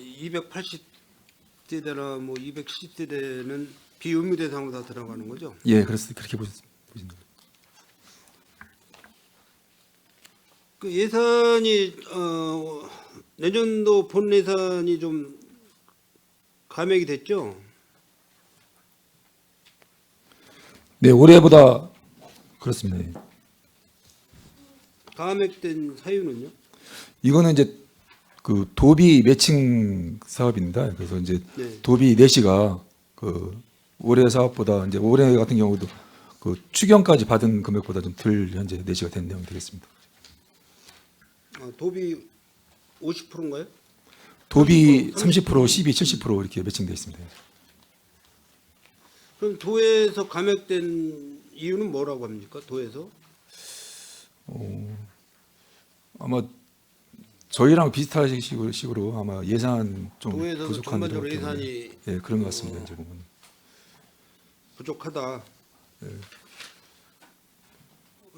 280세대나 뭐 210세대는 비의무 대상으로 다 들어가는 거죠? 예, 그래서 그렇게 보시면 됩니다. 그 예산이 내년도 본 예산이 좀 감액이 됐죠? 네, 올해보다 그렇습니다. 예. 감액된 사유는요? 이거는 이제 그 도비 매칭 사업입니다. 그래서 이제 네. 도비 내시가 그 올해 사업보다 이제 올해 같은 경우도 그 추경까지 받은 금액보다 좀 덜 현재 내시가 된 내용이 되겠습니다. 도비 50%인가요? 도비 30%, 12, 70% 이렇게 매칭되어 있습니다. 그럼 도에서 감액된 이유는 뭐라고 합니까? 도에서? 아마 저희랑 비슷한 식으로 아마 예산 좀 도에서 부족한 전반적으로 데가 때문에. 예산이 예, 그런 것 같습니다. 이제 보면. 부족하다.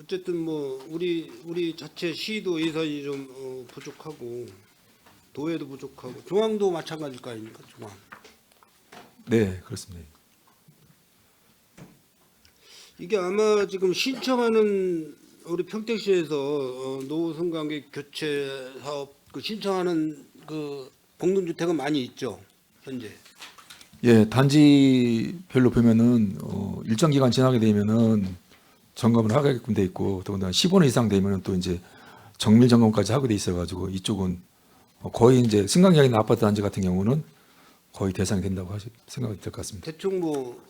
어쨌든 뭐 우리 자체 시도 예산이 좀 부족하고 도에도 부족하고 중앙도 마찬가지일 거 아닙니까? 중앙. 네, 그렇습니다. 이게 아마 지금 신청하는 우리 평택시에서 노후성관계 교체 사업 그 신청하는 그 공동주택은 많이 있죠 현재. 예, 단지별로 보면은 일정 기간 지나게 되면은 점검을 하게끔 돼 있고 더군다나 15년 이상 되면은 또 이제 정밀 점검까지 하게 돼 있어가지고 이쪽은 거의 이제 승강기가 있는 아파트 단지 같은 경우는 거의 대상이 된다고 생각이 될 것 같습니다. 대충 뭐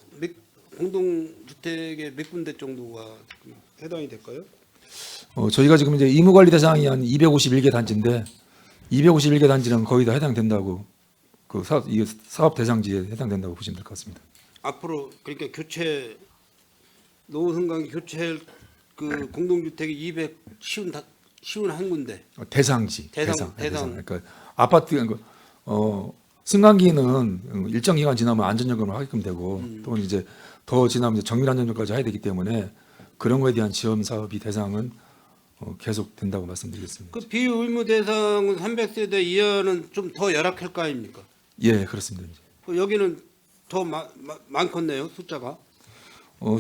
공동주택의 몇 군데 정도가 해당이 될까요? 저희가 지금 이제 의무관리 대상이 한 251개 단지인데 251개 단지는 거의 다 해당된다고 그 사업 대상지에 해당된다고 보시면 될 것 같습니다. 앞으로 그러니까 교체 노후성관계 교체할 그 공동주택이 251군데. 대상지. 대상. 그러니까 아파트 승강기는 일정 기간 지나면 안전점검을 하게끔 되고 또는 이제 더 지나면 이제 정밀 안전점까지 해야 되기 때문에 그런 거에 대한 지원 사업이 대상은 계속 된다고 말씀드리겠습니다. 그 비의무 대상은 300세대 이하는 좀 더 열악할 거 아닙니까? 예, 그렇습니다. 그 여기는 더 많겠네요 숫자가.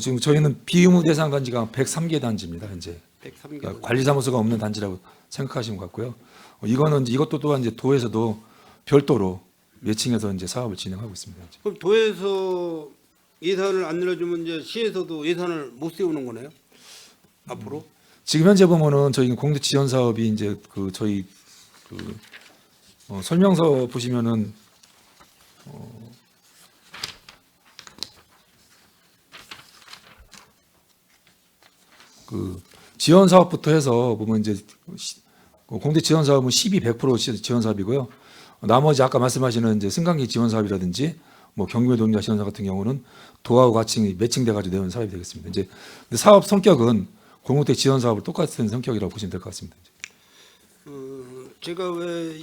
지금 저희는 비의무 대상 단지가 103개 단지입니다. 현재 103개. 그러니까 관리사무소가 없는 단지라고 생각하시면 같고요. 이것도 또한 이제 도에서도 별도로 매칭해서 이제 사업을 진행하고 있습니다. 현재. 그럼 도에서 예산을 안 늘려주면 이제 시에서도 예산을 못 세우는 거네요. 앞으로. 지금 현재 보면은 저희 공대 지원 사업이 이제 그 저희 그 설명서 보시면은 그 지원 사업부터 해서 보면 이제 공대 지원 사업은 12, 100% 지원 사업이고요. 나머지 아까 말씀하시는 이제 승강기 지원 사업이라든지 뭐 경매 동자 지원 사업 같은 경우는 도하고 같이 매칭돼 가지고 내는 사업이 되겠습니다. 이제 사업 성격은 공공택 지원 사업을 똑같은 성격이라고 보시면 될 것 같습니다. 제가 왜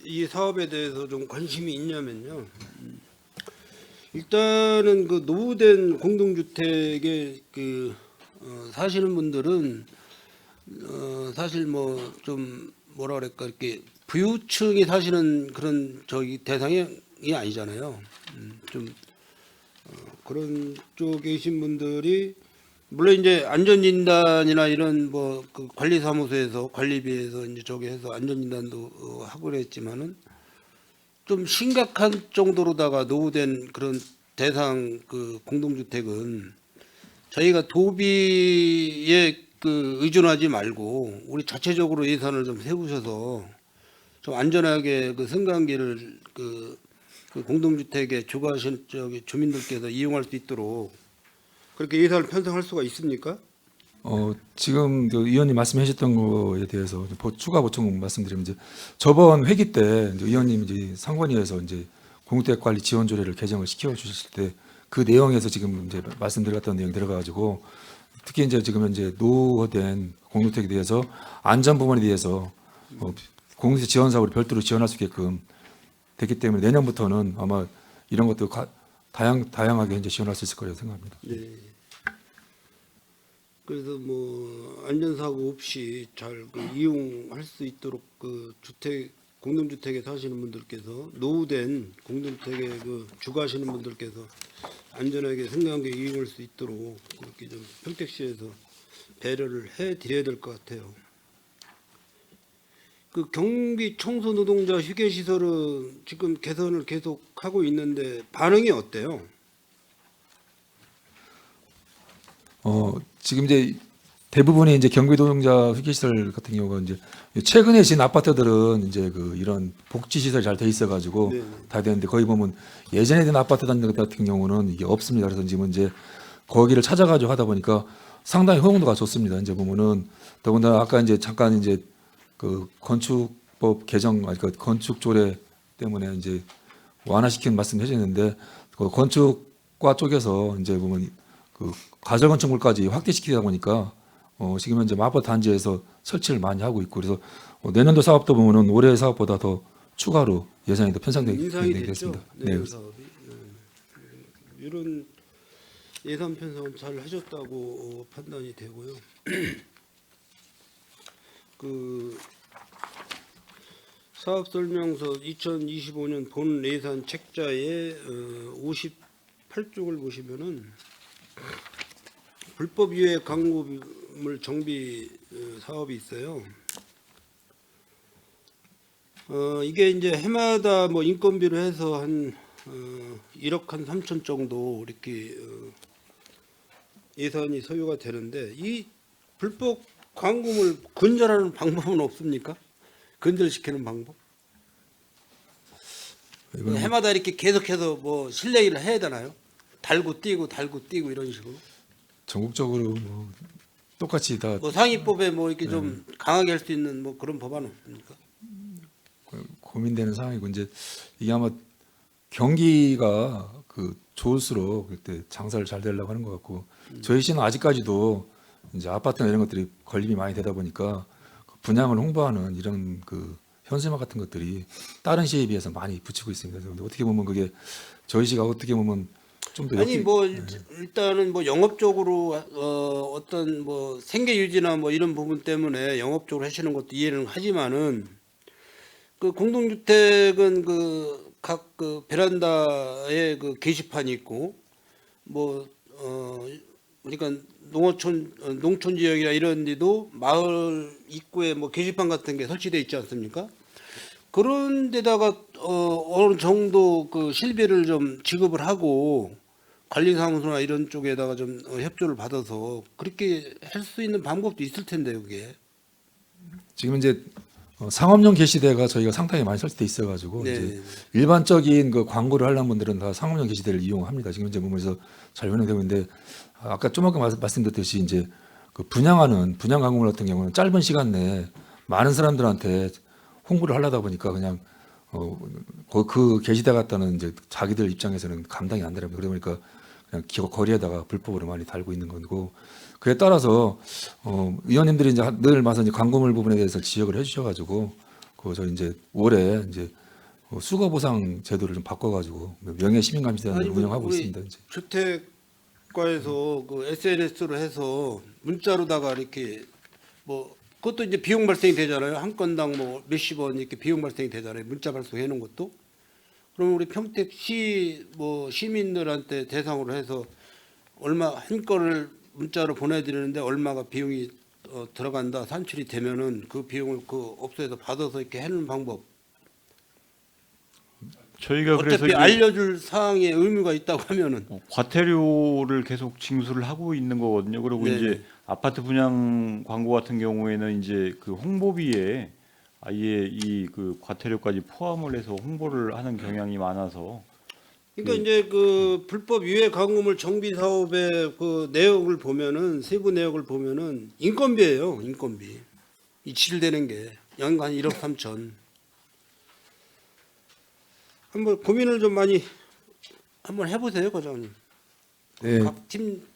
이 사업에 대해서 좀 관심이 있냐면요. 일단은 그 노후된 공동주택에 그 사시는 분들은 사실 뭐 좀 뭐라 그럴까 이렇게 부유층이 사시는 그런 저기 대상이 아니잖아요. 좀 그런 쪽에 계신 분들이 물론 이제 안전진단이나 이런 뭐 그 관리사무소에서 관리비에서 이제 저기 해서 안전진단도 하고 그랬지만은 좀 심각한 정도로다가 노후된 그런 대상 그 공동주택은 저희가 도비에 그 의존하지 말고 우리 자체적으로 예산을 좀 세우셔서 좀 안전하게 그 승강기를 그 공동주택에 주거하신 저기 주민들께서 이용할 수 있도록 그렇게 예산을 편성할 수가 있습니까? 지금 그 의원님 말씀하셨던 거에 대해서 추가 보충 말씀드리면 이제 저번 회기 때 이제 의원님 이제 상권위에서 이제 공유택 관리 지원 조례를 개정을 시켜 주셨을 때 그 내용에서 지금 이제 말씀드렸던 내용이 들어가지고 특히 이제 지금 현재 노후된 공유택에 대해서 안전 부분에 대해서 공유택 지원 사업을 별도로 지원할 수 있게끔 됐기 때문에 내년부터는 아마 이런 것도 다양하게 이제 지원할 수 있을 거라고 생각합니다. 네. 그래서 뭐 안전사고 없이 잘 그 이용할 수 있도록 그 주택 공동주택에 사시는 분들께서 노후된 공동주택에 그 주거하시는 분들께서 안전하게 생각하게 이용할 수 있도록 그렇게 좀 평택시에서 배려를 해드려야 될 것 같아요. 그 경비 청소 노동자 휴게 시설은 지금 개선을 계속 하고 있는데 반응이 어때요? 지금 이제 대부분의 이제 경기노동자 휴게시설 같은 경우가 이제 최근에 지은 아파트들은 이제 그 이런 복지 시설이 잘 돼 있어가지고 네. 다 되는데 거기 보면 예전에 된 아파트 같은 경우는 이게 없습니다. 그래서 지금 이제 거기를 찾아가지고 하다 보니까 상당히 호응도가 좋습니다. 이제 보면은 더군다나 아까 이제 잠깐 이제 그 건축법 개정, 그 건축 조례 때문에 이제 완화시키는 말씀 해주셨는데 그 건축과 쪽에서 이제 보면 그 가설건축물까지 확대시키다 보니까 지금 현재 아파트 단지에서 설치를 많이 하고 있고 그래서 내년도 사업도 보면은 올해 사업보다 더 추가로 예산이 더 인상이 편성되게 됐죠. 됐습니다. 내년 네. 사업이. 이런 예산 편성은 잘 하셨다고 판단이 되고요. 그 사업 설명서 2025년 본 예산 책자의 58쪽을 보시면은 불법 유해 강물물 정비 사업이 있어요. 이게 이제 해마다 뭐 인건비로 해서 한 1억 한 3천 정도 이렇게 예산이 소요가 되는데 이 불법 광고물 근절하는 방법은 없습니까? 근절시키는 방법? 이거는 해마다 이렇게 계속해서 뭐 실내일을 해야 되나요? 달고 뛰고 이런 식으로. 전국적으로 뭐 똑같이 다 뭐 상위법에 뭐 이렇게 좀 강하게 할 수 있는 뭐 그런 법안은 없습니까? 고민되는 상황이고 이제 이게 아마 경기가 그 좋을수록 그때 장사를 잘 되려고 하는 것 같고 저희 시는 아직까지도 이제 아파트나 이런 것들이 건립이 많이 되다 보니까 그 분양을 홍보하는 이런 그 현수막 같은 것들이 다른 시에 비해서 많이 붙이고 있습니다. 그래서 어떻게 보면 그게 저희 시가 어떻게 보면 좀 더 아니 뭐 일단은 뭐 영업적으로 어떤 뭐 생계 유지나 뭐 이런 부분 때문에 영업적으로 하시는 것도 이해는 하지만은 그 공동주택은 그 각 그 베란다에 그 게시판이 있고 뭐 그러니까 농촌 지역이나 이런 데도 마을 입구에 뭐 게시판 같은 게 설치돼 있지 않습니까? 그런 데다가 어느 정도 그 실비를 좀 지급을 하고 관리사무소나 이런 쪽에다가 좀 협조를 받아서 그렇게 할 수 있는 방법도 있을 텐데요, 그게. 지금 이제 상업용 게시대가 저희가 상당히 많이 설치돼 있어가지고 네. 이제 일반적인 그 광고를 하려는 분들은 다 상업용 게시대를 이용합니다. 지금 이제 보면서 잘 운영되고 있는데 아까 좀 아까 말씀드렸듯이 이제 그 분양 광고물 같은 경우는 짧은 시간 내에 많은 사람들한테 홍보를 하려다 보니까 그냥 그 게시대 갖다는 이제 자기들 입장에서는 감당이 안 되랍니다. 그러다 보니까 그냥 거리에다가 불법으로 많이 달고 있는 거고 그에 따라서 의원님들이 이제 늘 와서 이제 광고물 부분에 대해서 지적을 해주셔가지고 저 이제 올해 이제 수거 보상 제도를 좀 바꿔가지고 명예 시민감시단을 아니, 운영하고 우리 있습니다. 이제. 주택과에서 그 SNS로 해서 문자로다가 이렇게 뭐 그것도 이제 비용 발생이 되잖아요. 한 건당 뭐 몇십 원 이렇게 비용 발생이 되잖아요. 문자 발송해 놓은 것도. 그럼 우리 평택시 뭐 시민들한테 대상으로 해서 얼마 한 건을 문자로 보내드리는데 얼마가 비용이 들어간다 산출이 되면은 그 비용을 그 업소에서 받아서 이렇게 해놓는 방법. 저희가 그래서 어차피 이제 알려줄 사항에 의무가 있다고 하면은. 과태료를 계속 징수를 하고 있는 거거든요. 그리고 네네. 이제 아파트 분양 광고 같은 경우에는 이제 그 홍보비에 아예 이 그 과태료까지 포함을 해서 홍보를 하는 경향이 많아서 그러니까 이제 그 불법 유해 광고물 정비 사업의 그 내역을 보면은 세부 내역을 보면은 인건비예요, 인건비. 이 지출되는 게 연간 1억 3천. 한번 고민을 좀 많이 한번 해보세요, 과장님. 네. 각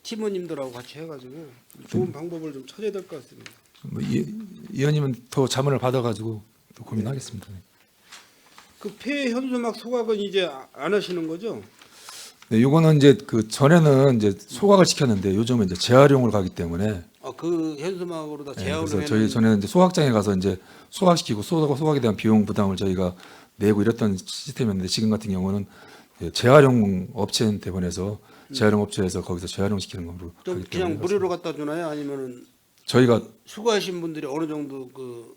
팀원님들하고 같이 해가지고 좋은 방법을 좀 찾아야 될 것 같습니다. 뭐 의원님은 더 자문을 받아가지고 또 고민하겠습니다. 그 폐 현수막 소각은 이제 안 하시는 거죠? 네, 요거는 이제 그 전에는 이제 소각을 시켰는데 요즘은 이제 재활용을 가기 때문에 그 현수막으로 다 예, 제한을 그래서 해놓은 저는 이제 소각장에 가서 이제 소각시키고 소각에 대한 비용 부담을 저희가 내고 이랬던 시스템이었는데 지금 같은 경우는 재활용 업체한테 보내서 재활용 업체에서 거기서 재활용 시키는 걸로 좀 하기 그냥 때문에 무료로 갖다 주나요? 아니면은 저희가 수거하신 분들이 어느 정도 그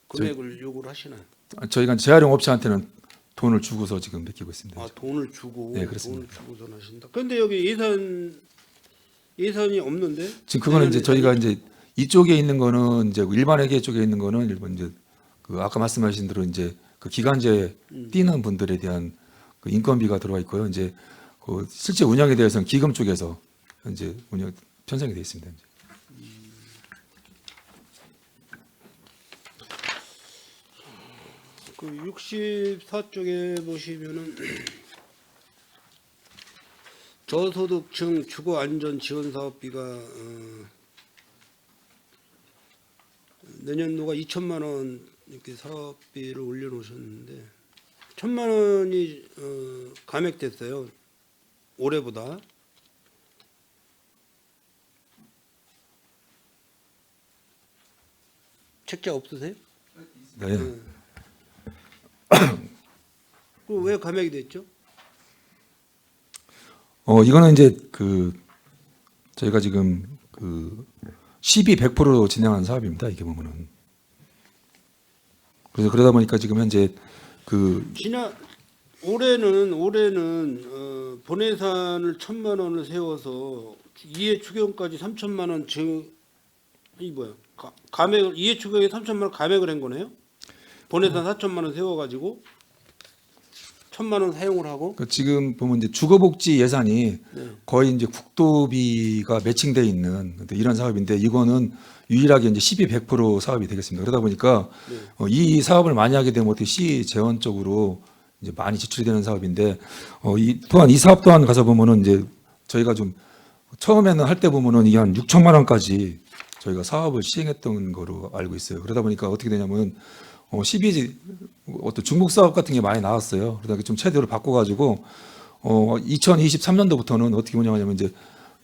금액을 요구를 하시나요? 재활용 업체한테는 돈을 주고서 지금 맡기고 있습니다. 아 돈을 주고 네, 그렇습니다. 돈을 주고선 하신다. 그런데 여기 예산이 없는데? 지금 그거는 이제 내년에 저희가 이제 이쪽에 있는 거는 이제 일반 회계 쪽에 있는 거는 일본 이제 그 아까 말씀하신 대로 이제 그 기간제 뛰는 분들에 대한 그 인건비가 들어와 있고요. 이제 그 실제 운영에 대해서는 기금 쪽에서 현재 운영 편성이 되어 있습니다. 이제. 그 64쪽에 보시면은 저소득층 주거 안전 지원 사업비가 내년도가 2천만 원 이렇게 사업비를 올려놓으셨는데 1천만 원이 감액됐어요. 올해보다. 책자 없으세요? 네. 그럼 왜 감액이 됐죠? 이거는 이제 그 저희가 지금 그 12-100% 진행하는 사업입니다. 이게 보면은. 그래서 그러다 보니까 지금 현재 그 올해는 본예산을 1,000만 원을 세워서 이해 추경까지 3천만 원 이 뭐야? 감액을 이해 추경에 3천만 원 감액을 한 거네요? 본예산 4천만 원 세워가지고 1,000만 원 사용을 하고 그 지금 보면 이제 주거복지 예산이 네. 거의 이제 국도비가 매칭돼 있는 이런 사업인데 이거는 유일하게 이제 12-100% 사업이 되겠습니다. 그러다 보니까 네. 이 사업을 많이 하게 되면 어떻게 시 재원 쪽으로 이제 많이 지출이 되는 사업인데 또한 이 사업 또한 가서 보면은 이제 저희가 좀 처음에는 할 때 보면은 이게 한 6천만 원까지 저희가 사업을 시행했던 거로 알고 있어요. 그러다 보니까 어떻게 되냐면 어떤 중복 사업 같은 게 많이 나왔어요. 그러다 좀 체제를 바꿔가지고 2023년도부터는 어떻게 뭐냐면 이제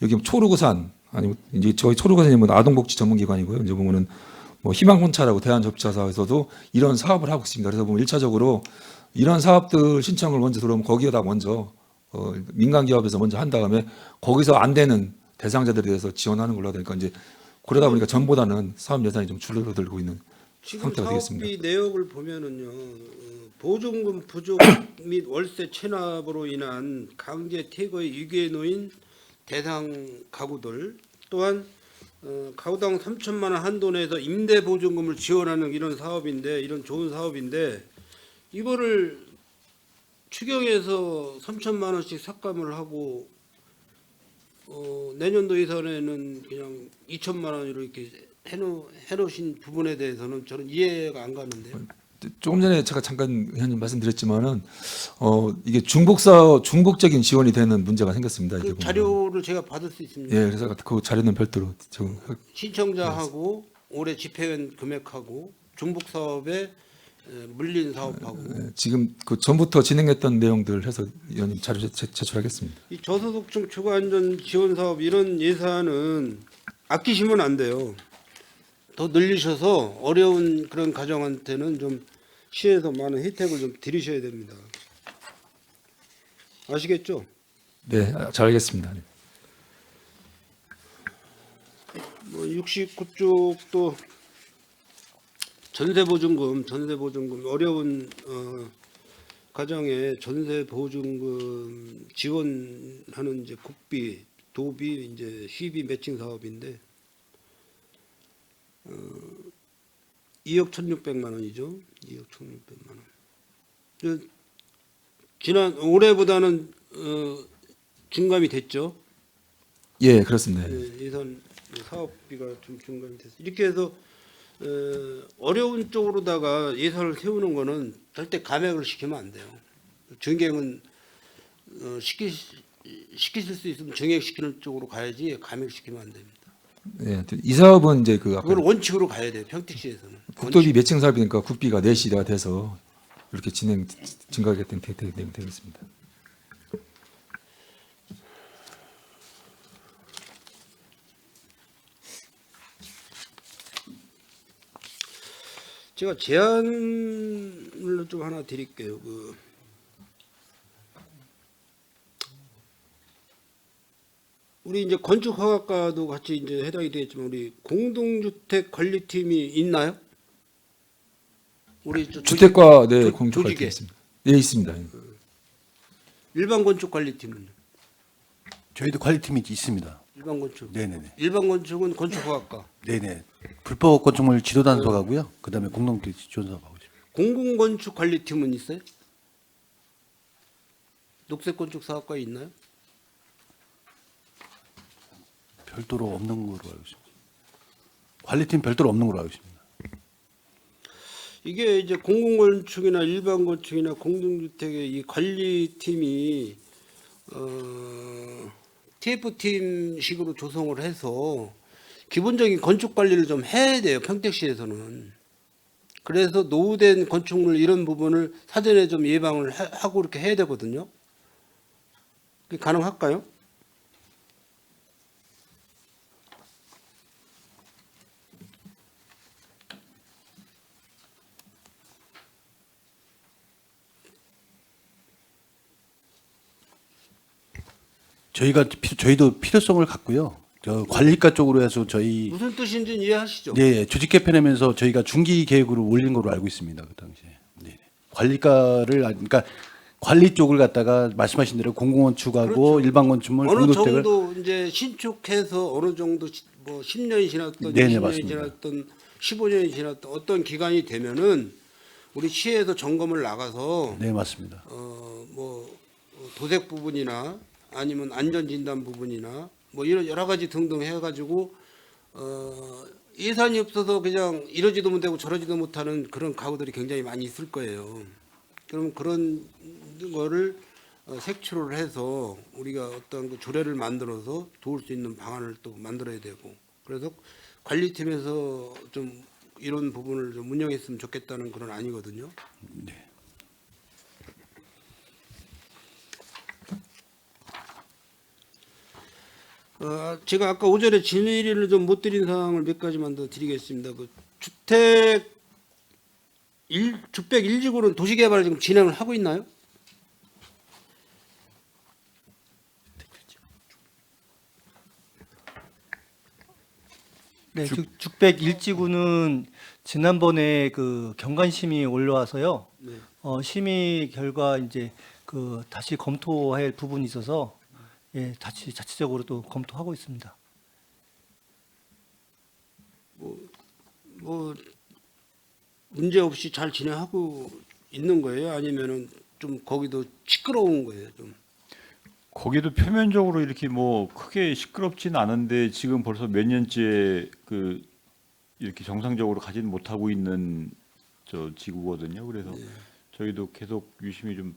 여기 초록우산 아니면 이제 저희 초록우산이 뭐 아동복지 전문기관이고요. 이제 보면은 뭐 희망훈차라고 대한접지사에서도 이런 사업을 하고 있습니다. 그래서 보면 1차적으로 이런 사업들 신청을 먼저 들어오면 거기에다 먼저 민간 기업에서 먼저 한 다음에 거기서 안 되는 대상자들에 대해서 지원하는 걸로 하니까 이제 그러다 보니까 전보다는 사업 예산이 좀 줄어들고 있는 지금 상태가 되겠습니다. 사업비 내역을 보면은요 보증금 부족 및 월세 체납으로 인한 강제 퇴거의 위기에 놓인 대상 가구들 또한 가구당 3천만 원 한도 내에서 임대 보증금을 지원하는 이런 사업인데 이런 좋은 사업인데 이거를 추경에서 3천만 원씩 삭감을 하고 내년도 예산에는 그냥 2천만 원으로 이렇게 해놓으신 부분에 대해서는 저는 이해가 안 가는데요. 조금 전에 제가 잠깐 의원님 말씀드렸지만은 이게 중복적인 지원이 되는 문제가 생겼습니다. 이게 그 보면은. 자료를 제가 받을 수 있습니다. 예, 그래서 그 자료는 별도로 지금 신청자하고 올해 집행한 금액하고 중복 사업에 물린 사업하고 지금 그 전부터 진행했던 내용들 해서 의원님 자료 제출하겠습니다. 이 저소득층 주거 안전 지원 사업 이런 예산은 아끼시면 안 돼요. 더 늘리셔서 어려운 그런 가정한테는 좀 시에서 많은 혜택을 좀 드리셔야 됩니다. 아시겠죠? 네, 잘 알겠습니다. 뭐 69쪽도 전세보증금 어려운 가정에 전세보증금 지원하는 이제 국비, 도비, 이제 시비 매칭 사업인데 2억 1,600만 원이죠. 2억 1,600만 원. 지난 올해보다는 증감이 됐죠. 예, 그렇습니다. 예산 사업비가 좀 증감이 됐어. 이렇게 해서 어려운 쪽으로다가 예산을 세우는 거는 절대 감액을 시키면 안 돼요. 증액은 시키실 수 있으면 증액시키는 쪽으로 가야지 감액시키면 안 됩니다. 예, 이 사업은 이제 그 아까 그걸 원칙으로 가야 돼요. 평택시에서는. 국도비 매칭 사업이니까 국비가 내시가 돼서 이렇게 증가하게 되겠습니다. 제가 제안을 좀 하나 드릴게요. 우리 이제 건축허가과도 같이 이제 해당이 되겠지만 우리 공동주택 관리팀이 있나요? 우리 주택과 네, 조직에. 공동주택 있습니다. 네, 있습니다. 일반 건축 관리팀은 저희도 관리팀이 있습니다. 일반 건축. 네네네. 일반 건축은 건축허가과. 네네. 불법 건축물 지도단속하고요. 그다음에 공동주택 지도단속하고 있습니다. 공공건축 관리팀은 있어요? 녹색건축 사업과에 있나요? 별도로 없는 걸로 알고 있습니다. 관리팀 별도로 없는 걸로 알고 있습니다. 이게 이제 공공건축이나 일반 건축이나 공동주택의 이 관리팀이 TF팀식으로 조성을 해서 기본적인 건축 관리를 좀 해야 돼요. 평택시에서는. 그래서 노후된 건축물 이런 부분을 사전에 좀 예방을 하고 이렇게 해야 되거든요. 그게 가능할까요? 저희도 필요성을 갖고요. 저 관리과 쪽으로 해서 저희 무슨 뜻인지는 이해하시죠? 네, 조직 개편하면서 저희가 중기 계획으로 올린 걸로 알고 있습니다. 그 당시에. 네. 관리과를 그러니까 관리 쪽을 갖다가 말씀하신 대로 공공건축하고 그렇죠. 일반 건축물 어느 공동주택을 정도 이제 신축해서 어느 정도 뭐 10년이 지났던 네네, 20년이 맞습니다. 지났던 15년이 지났던 어떤 기간이 되면은 우리 시에서 점검을 나가서 네, 맞습니다. 뭐 도색 부분이나 아니면 안전 진단 부분이나 뭐 이런 여러 가지 등등 해가지고 예산이 없어서 그냥 이러지도 못하고 저러지도 못하는 그런 가구들이 굉장히 많이 있을 거예요. 그럼 그런 거를 색출을 해서 우리가 어떤 그 조례를 만들어서 도울 수 있는 방안을 또 만들어야 되고, 그래서 관리팀에서 좀 이런 부분을 좀 운영했으면 좋겠다는 그런 아니거든요. 네. 제가 아까 오전에 질의를 좀 못 드린 사항을 몇 가지만 더 드리겠습니다. 그 주택 주택 1지구는 도시개발 지금 진행을 하고 있나요? 네, 죽백 1지구는 지난번에 그 경관심의 올라와서요. 네. 심의 결과 이제 그 다시 검토할 부분이 있어서 예, 자체적으로 또 검토하고 있습니다. 뭐 문제 없이 잘 진행하고 있는 거예요? 아니면은 좀 거기도 시끄러운 거예요? 좀. 거기도 표면적으로 이렇게 뭐 크게 시끄럽진 않은데 지금 벌써 몇 년째 그 이렇게 정상적으로 가지는 못하고 있는 저 지구거든요. 그래서 저희도 계속 유심히 좀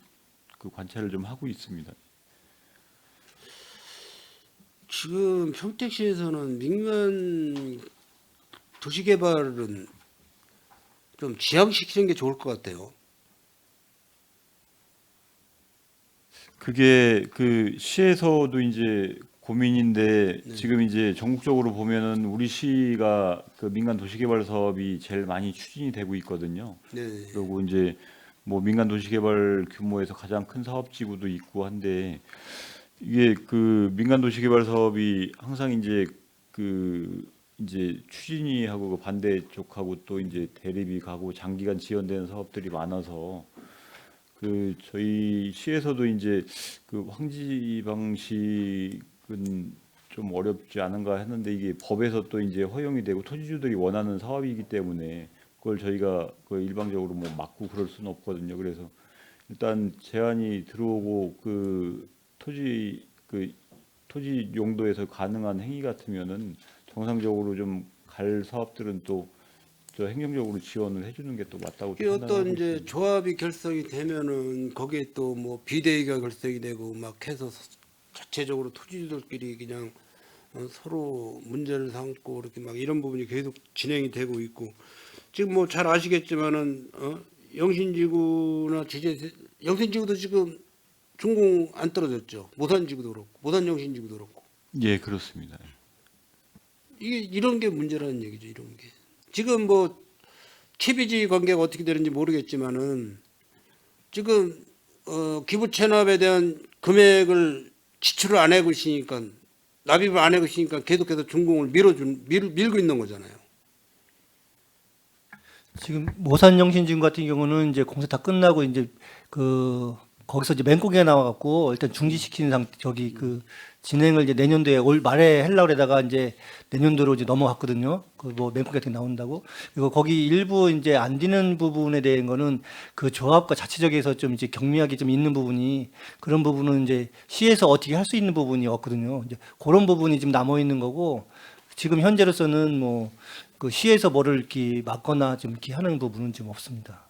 그 관찰을 좀 하고 있습니다. 지금 평택시에서는 민간 도시개발은 좀 지양시키는 게 좋을 것 같아요. 그게 그 시에서도 이제 고민인데 지금 이제 전국적으로 보면은 우리 시가 그 민간 도시개발 사업이 제일 많이 추진이 되고 있거든요. 네. 그리고 이제 뭐 민간 도시개발 규모에서 가장 큰 사업지구도 있고 한데 이게 그 민간 도시개발 사업이 항상 이제 그 이제 추진이 하고 그 반대 쪽하고 또 이제 대립이 가고 장기간 지연되는 사업들이 많아서 그 저희 시에서도 이제 그 황지 방식은 좀 어렵지 않은가 했는데 이게 법에서 또 이제 허용이 되고 토지주들이 원하는 사업이기 때문에 그걸 저희가 그 일방적으로 뭐 막고 그럴 수는 없거든요. 그래서 일단 제안이 들어오고 그 토지 용도에서 가능한 행위 같으면은 정상적으로 좀 갈 사업들은 또 저 행정적으로 지원을 해주는 게 또 맞다고 이게 어떤 판단하고 이제 있습니다. 조합이 결성이 되면은 거기에 또 뭐 비대위가 결성이 되고 막 해서 자체적으로 토지주들끼리 그냥 서로 문제를 삼고 이렇게 막 이런 부분이 계속 진행이 되고 있고, 지금 뭐 잘 아시겠지만은 영신지구나 영신지구도 지금 준공 안 떨어졌죠. 모산지구도 그렇고 모산영신지구도 그렇고. 예, 그렇습니다. 이게 이런 게 문제라는 얘기죠. 이런 게 지금 뭐 TBG 관계가 어떻게 되는지 모르겠지만은 지금 기부 체납에 대한 금액을 지출을 안 하고 있으니까 납입을 안 하고 있으니까 계속해서 준공을 밀고 있는 거잖아요. 지금 모산영신증 같은 경우는 이제 공사 다 끝나고 이제 그 거기서 이제 맹꽁이가 나와갖고 일단 중지시키는 진행을 이제 내년도에 올 말에 하려고 그러다가 이제 내년도로 이제 넘어갔거든요. 그 뭐 맹꽁이 같은 게 나온다고. 그리고 거기 일부 이제 안 되는 부분에 대한 거는 그 조합과 자치적에서 좀 이제 경미하게 좀 있는 부분이 그런 부분은 이제 시에서 어떻게 할 수 있는 부분이 없거든요. 이제 그런 부분이 지금 남아 있는 거고 지금 현재로서는 뭐 그 시에서 뭐를 이렇게 막거나 좀 이렇게 하는 부분은 좀 없습니다.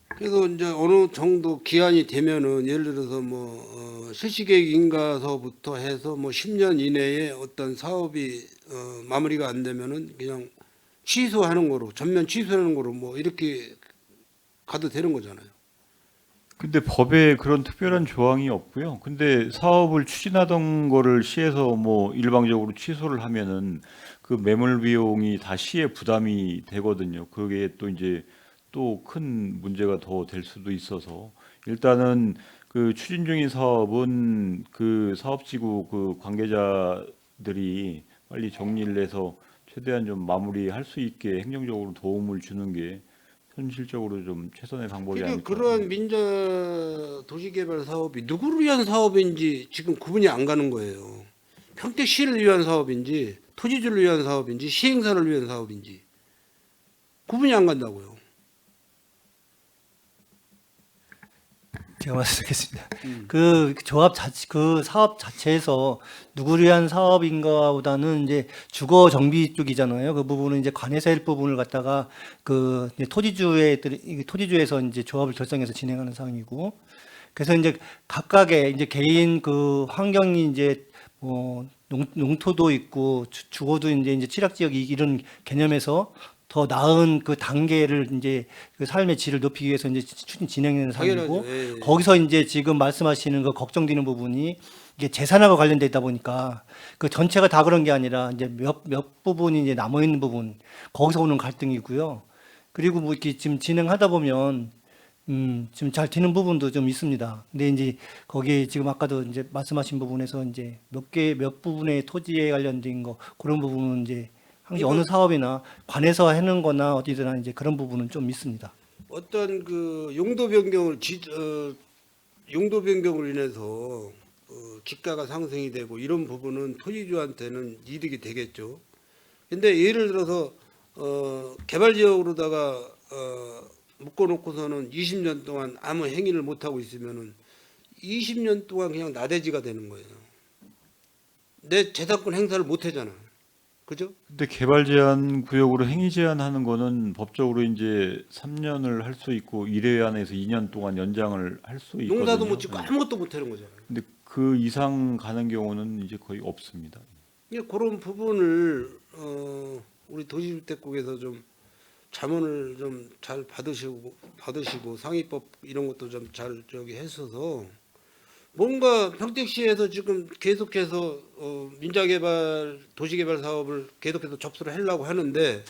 그래서 이제 어느 정도 기한이 되면은 예를 들어서 뭐 실시계획 인가서부터 해서 뭐 10년 이내에 어떤 사업이 마무리가 안 되면은 그냥 취소하는 거로 전면 취소하는 거로 뭐 이렇게 가도 되는 거잖아요. 근데 법에 그런 특별한 조항이 없고요. 근데 사업을 추진하던 거를 시에서 뭐 일방적으로 취소를 하면은 그 매몰 비용이 다 시에 부담이 되거든요. 그게 또 이제 또 큰 문제가 더 될 수도 있어서 일단은 그 추진 중인 사업은 그 사업지구 그 관계자들이 빨리 정리를 해서 최대한 좀 마무리할 수 있게 행정적으로 도움을 주는 게 현실적으로 좀 최선의 방법이 아닐까. 그러한 민자 도시개발 사업이 누구를 위한 사업인지 지금 구분이 안 가는 거예요. 평택시를 위한 사업인지 토지주를 위한 사업인지 시행사를 위한 사업인지 구분이 안 간다고요. 제가 말씀드리겠습니다. 그 조합 자체, 그 사업 자체에서 누구를 위한 사업인가보다는 이제 주거 정비 쪽이잖아요. 그 부분은 이제 관에서 할 부분을 갖다가 그 이제 토지주에서 이제 조합을 결성해서 진행하는 상황이고, 그래서 이제 각각의 이제 개인 그 환경이 이제 뭐 농토도 있고 주거도 이제 취락지역 이런 개념에서 더 나은 그 단계를 이제 그 삶의 질을 높이기 위해서 이제 추진 진행하는 상황이고 당연하죠. 예, 예. 거기서 이제 지금 말씀하시는 그 걱정되는 부분이 이게 재산하고 관련돼 있다 보니까 그 전체가 다 그런 게 아니라 이제 몇 부분이 이제 남아 있는 부분 거기서 오는 갈등이고요. 그리고 뭐 이렇게 지금 진행하다 보면 지금 잘 되는 부분도 좀 있습니다. 근데 이제 거기에 지금 아까도 이제 말씀하신 부분에서 이제 몇 부분의 토지에 관련된 거 그런 부분은 이제 항상 어느 사업이나 관에서 하는 거나 어디서나 이제 그런 부분은 좀 있습니다. 어떤 그 용도 변경으로 인해서 지가가 상승이 되고 이런 부분은 토지주한테는 이득이 되겠죠. 근데 예를 들어서 개발 지역으로다가 묶어놓고서는 20년 동안 아무 행위를 못 하고 있으면은 20년 동안 그냥 나대지가 되는 거예요. 내 재산권 행사를 못 하잖아. 그죠? 근데 개발 제한 구역으로 행위 제한하는 거는 법적으로 이제 3년을 할 수 있고 1회 안에서 2년 동안 연장을 할 수 있거든요. 농사도 못 짓고 아무것도 못 하는 거잖아요. 근데 그 이상 가는 경우는 이제 거의 없습니다. 그런 부분을 우리 도시주택국에서 좀 자문을 좀 잘 받으시고 상위법 이런 것도 좀 잘 했어서 뭔가 평택시에서 지금 계속해서 민자개발 도시개발 사업을 계속해서 접수를 하려고 하는데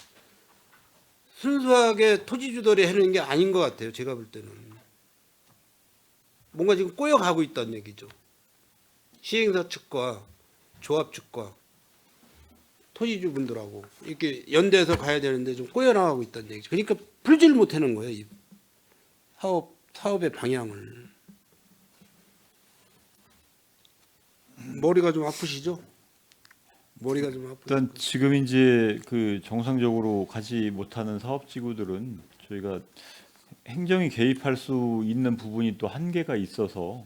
순수하게 토지주들이 하는 게 아닌 것 같아요. 제가 볼 때는 뭔가 지금 꼬여가고 있다는 얘기죠. 시행사 측과 조합 측과 토지주분들하고 이렇게 연대해서 가야 되는데 좀 꼬여나가고 있다는 얘기죠. 그러니까 풀지를 못하는 거예요. 이 사업의 방향을. 머리가 좀 아프시죠? 머리가 좀 아프죠. 일단 지금 이제 그 정상적으로 가지 못하는 사업지구들은 저희가 행정이 개입할 수 있는 부분이 또 한계가 있어서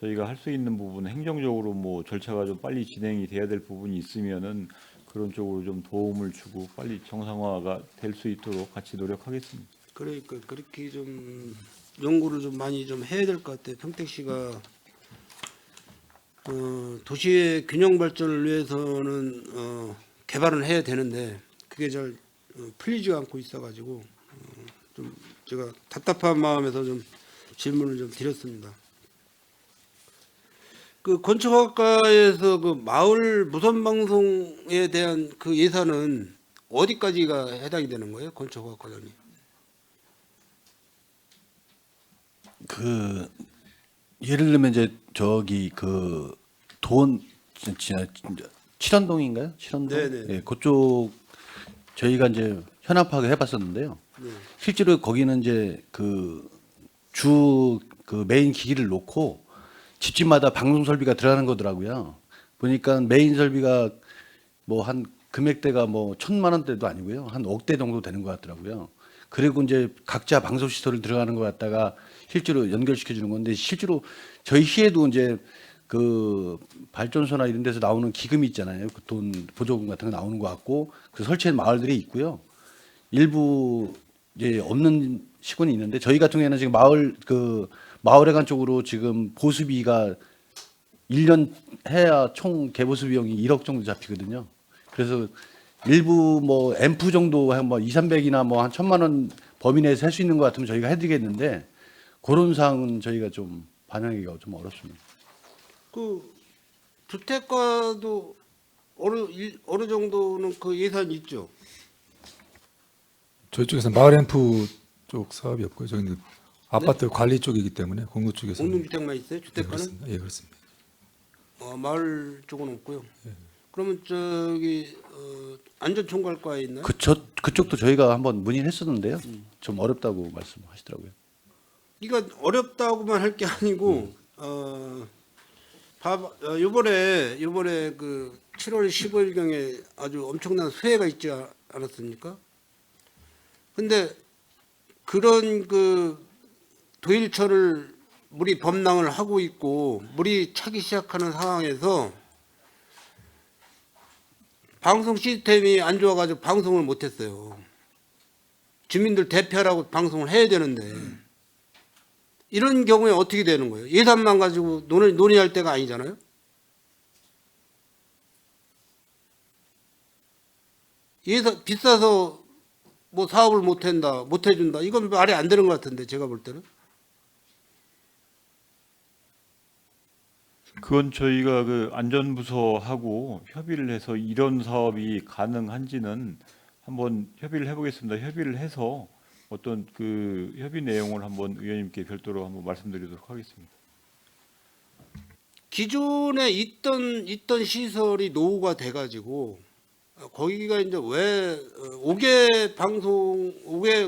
저희가 할 수 있는 부분 행정적으로 뭐 절차가 좀 빨리 진행이 돼야 될 부분이 있으면은 그런 쪽으로 좀 도움을 주고 빨리 정상화가 될 수 있도록 같이 노력하겠습니다. 그러니까 그렇게 좀 연구를 좀 많이 좀 해야 될 것 같아요. 평택시가 도시의 균형 발전을 위해서는 개발을 해야 되는데 그게 잘 풀리지 않고 있어가지고 좀 제가 답답한 마음에서 좀 질문을 좀 드렸습니다. 그 건축학과에서 그 마을 무선 방송에 대한 그 예산은 어디까지가 해당이 되는 거예요, 건축허가과정이? 그 예를 들면 이제 저기 그 돈 진짜 칠원동인가요? 칠원동. 네네. 예, 그쪽 저희가 이제 현황 파악을 해봤었는데요. 네. 실제로 거기는 이제 그 메인 기기를 놓고 집집마다 방송 설비가 들어가는 거더라고요. 보니까 메인 설비가 뭐 한 금액대가 뭐 1,000만 원대도 아니고요. 한 억대 정도 되는 것 같더라고요. 그리고 이제 각자 방송 시설을 들어가는 것 갖다가 실제로 연결시켜 주는 건데 실제로 저희 시에도 이제 그 발전소나 이런 데서 나오는 기금이 있잖아요. 그 돈 보조금 같은 거 나오는 것 같고 그 설치한 마을들이 있고요. 일부 이제 없는 시군이 있는데 저희 같은 경우에는 지금 마을회관 쪽으로 지금 보수비가 1년 해야 총 개보수 비용이 1억 정도 잡히거든요. 그래서 일부 뭐 앰프 정도 한 뭐 2, 300이나 뭐 한 1,000만 원 범위 내에서 할 수 있는 것 같으면 저희가 해드리겠는데 그런 사항은 저희가 좀 반영하기가 좀 어렵습니다. 그 주택가도 어느 정도는 그 예산이 있죠. 저희 쪽에서 마을 앰프 쪽 사업이 없고요. 저희는 아파트 관리 쪽이기 때문에 공구 쪽에서 공동주택만 있어요? 주택가는? 그렇습니다. 예, 그렇습니다. 마을 쪽은 없고요. 그러면 저기 안전총괄과에 있나요? 그쪽도 저희가 한번 문의를 했었는데요. 좀 어렵다고 말씀하시더라고요. 이거 어렵다고만 할 게 아니고 요번에 그 7월 15일경에 아주 엄청난 수해가 있지 않았습니까? 근데 그런 그 도일처를 물이 범람을 하고 있고 물이 차기 시작하는 상황에서 방송 시스템이 안 좋아가지고 방송을 못했어요. 주민들 대피하라고 방송을 해야 되는데 이런 경우에 어떻게 되는 거예요? 예산만 가지고 논의할 때가 아니잖아요. 예산 비싸서 뭐 사업을 못한다, 못해준다. 이건 말이 안 되는 것 같은데 제가 볼 때는. 그건 저희가 그 안전부서하고 협의를 해서 이런 사업이 가능한지는 한번 협의를 해보겠습니다. 협의를 해서 어떤 그 협의 내용을 한번 의원님께 별도로 한번 말씀드리도록 하겠습니다. 기존에 있던 시설이 노후가 돼가지고 거기가 이제 왜 5개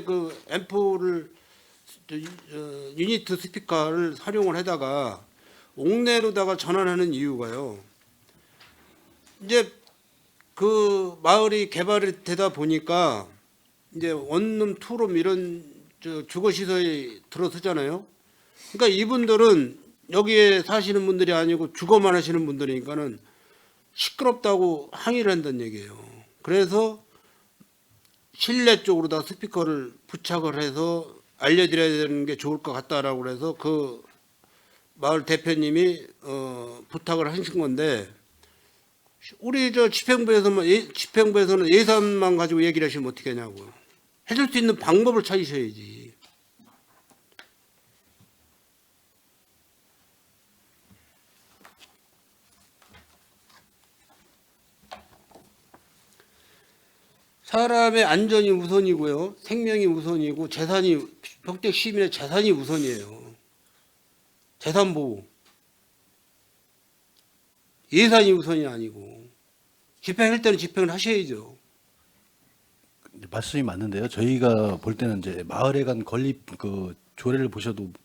그 앰프를 유니트 스피커를 활용을 하다가 옥내로다가 전환하는 이유가요. 이제 그 마을이 개발이 되다 보니까 이제 원룸, 투룸 이런 주거 시설이 들어서잖아요. 그러니까 이분들은 여기에 사시는 분들이 아니고 주거만 하시는 분들이니까는 시끄럽다고 항의를 한다는 얘기예요. 그래서 실내 쪽으로다 스피커를 부착을 해서 알려드려야 되는 게 좋을 것 같다라고 그래서 그 마을 대표님이 부탁을 하신 건데 우리 저 집행부에서는 예산만 가지고 얘기를 하시면 어떻게 하냐고요. 해줄 수 있는 방법을 찾으셔야지. 사람의 안전이 우선이고요. 생명이 우선이고 평택 시민의 재산이 우선이에요. 재산 보호. 예산이 우선이 아니고 집행할 때는 집행을 하셔야죠. 말씀이 맞는데요. 저희가 볼 때는 이제 마을회관 건립 그 조례를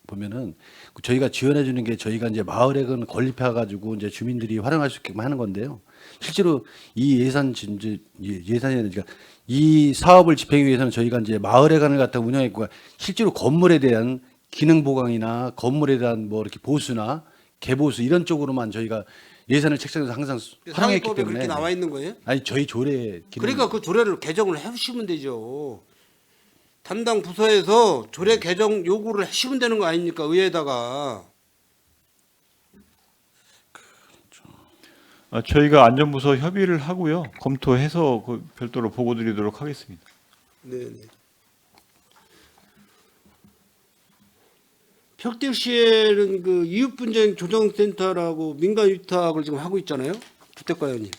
보면은 저희가 지원해 주는 게 저희가 이제 마을회관 건립해 가지고 이제 주민들이 활용할 수 있게끔 하는 건데요. 실제로 이 예산이 이 사업을 집행하기 위해서는 저희가 이제 마을회관을 갖다 운영했고 실제로 건물에 대한 기능 보강이나 건물에 대한 뭐 이렇게 보수나 개보수 이런 쪽으로만 저희가 예산을 책정해서 항상 활용했기 상위법에 때문에 그렇게 나와 있는 거예요? 아니 저희 조례 그러니까 그 조례를 개정을 해주시면 되죠. 담당 부서에서 조례 개정 요구를 하시면 되는 거 아닙니까? 의회에다가. 저희가 안전부서 협의를 하고요. 검토해서 그 별도로 보고 드리도록 하겠습니다. 네네. 평택시에는 그 이웃분쟁 조정센터라고 민간 위탁을 지금 하고 있잖아요. 주택과연님.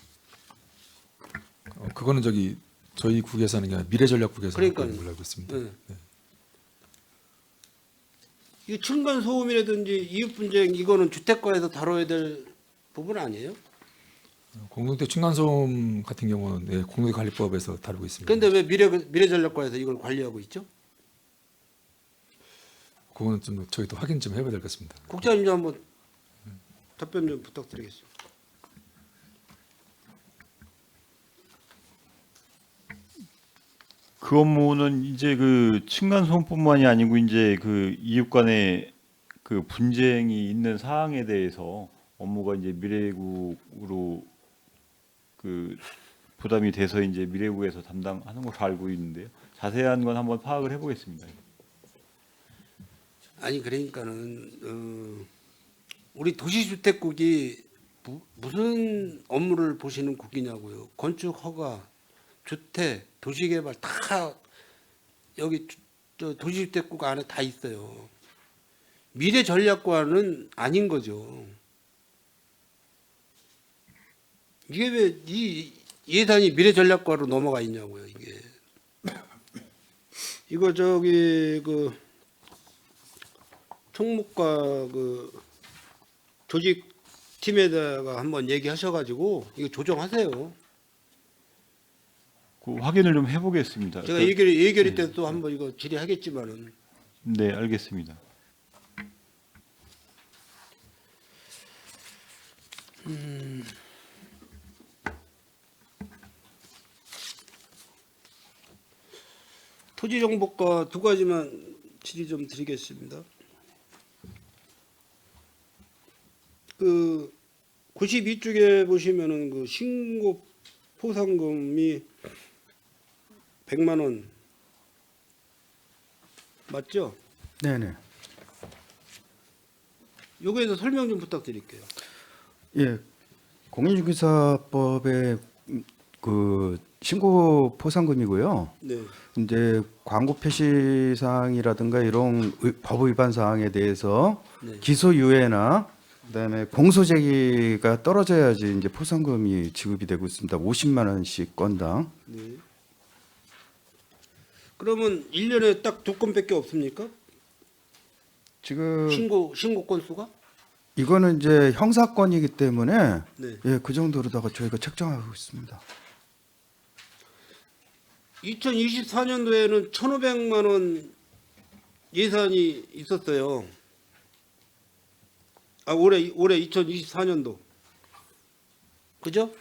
그거는 저기 저희 국에서는 그냥 미래전략국에서 그러니까요. 하는 걸로 알고 있습니다. 네. 이 층간 소음이라든지 이웃 분쟁 이거는 주택가에서 다뤄야 될 부분 아니에요? 공동체 층간소음 같은 경우는 네, 공동체관리법에서 다루고 있습니다. 그런데 왜 미래전략과에서 이걸 관리하고 있죠? 그거는 좀 저희도 확인 좀 해봐야 될 것 같습니다. 국장님 좀 한번 답변 좀 부탁드리겠습니다. 그 업무는 이제 그 층간 소음뿐만이 아니고 이제 그 이웃 간의 그 분쟁이 있는 사항에 대해서 업무가 이제 미래국으로 그 부담이 돼서 이제 미래국에서 담당하는 걸로 알고 있는데요. 자세한 건 한번 파악을 해보겠습니다. 아니 그러니까는 우리 도시주택국이 무슨 업무를 보시는 국이냐고요. 건축 허가, 주택, 도시개발 다 여기 저 도시주택국 안에 다 있어요. 미래전략과는 아닌 거죠. 이게 왜 이 예산이 미래전략과로 넘어가 있냐고요. 이게 이거 저기 그 총무과 그 조직팀에다가 한번 얘기하셔가지고 이거 조정하세요. 그 확인을 좀 해보겠습니다. 제가 예결위 때 또 한번 이거 질의하겠지만은 네, 알겠습니다. 토지정보과 두 가지만 질의 좀 드리겠습니다. 그 92쪽에 보시면은 그 신고 포상금이 100만 원 맞죠? 네네. 요거에서 설명 좀 부탁드릴게요. 예, 공인중개사법의 그 신고 포상금이고요. 네. 이제 광고 표시 사항이라든가 이런 법 위반 사항에 대해서 네. 기소유예나 그다음에 공소 제기가 떨어져야지 이제 포상금이 지급이 되고 있습니다. 50만 원씩 건당. 네. 그러면 1년에 딱 2건밖에 없습니까? 지금 신고 건수가? 이거는 이제 형사건이기 때문에 네. 예, 그 정도로다가 저희가 책정하고 있습니다. 2024년도에는 1,500만 원 예산이 있었어요. 아 올해 2024년도. 그죠?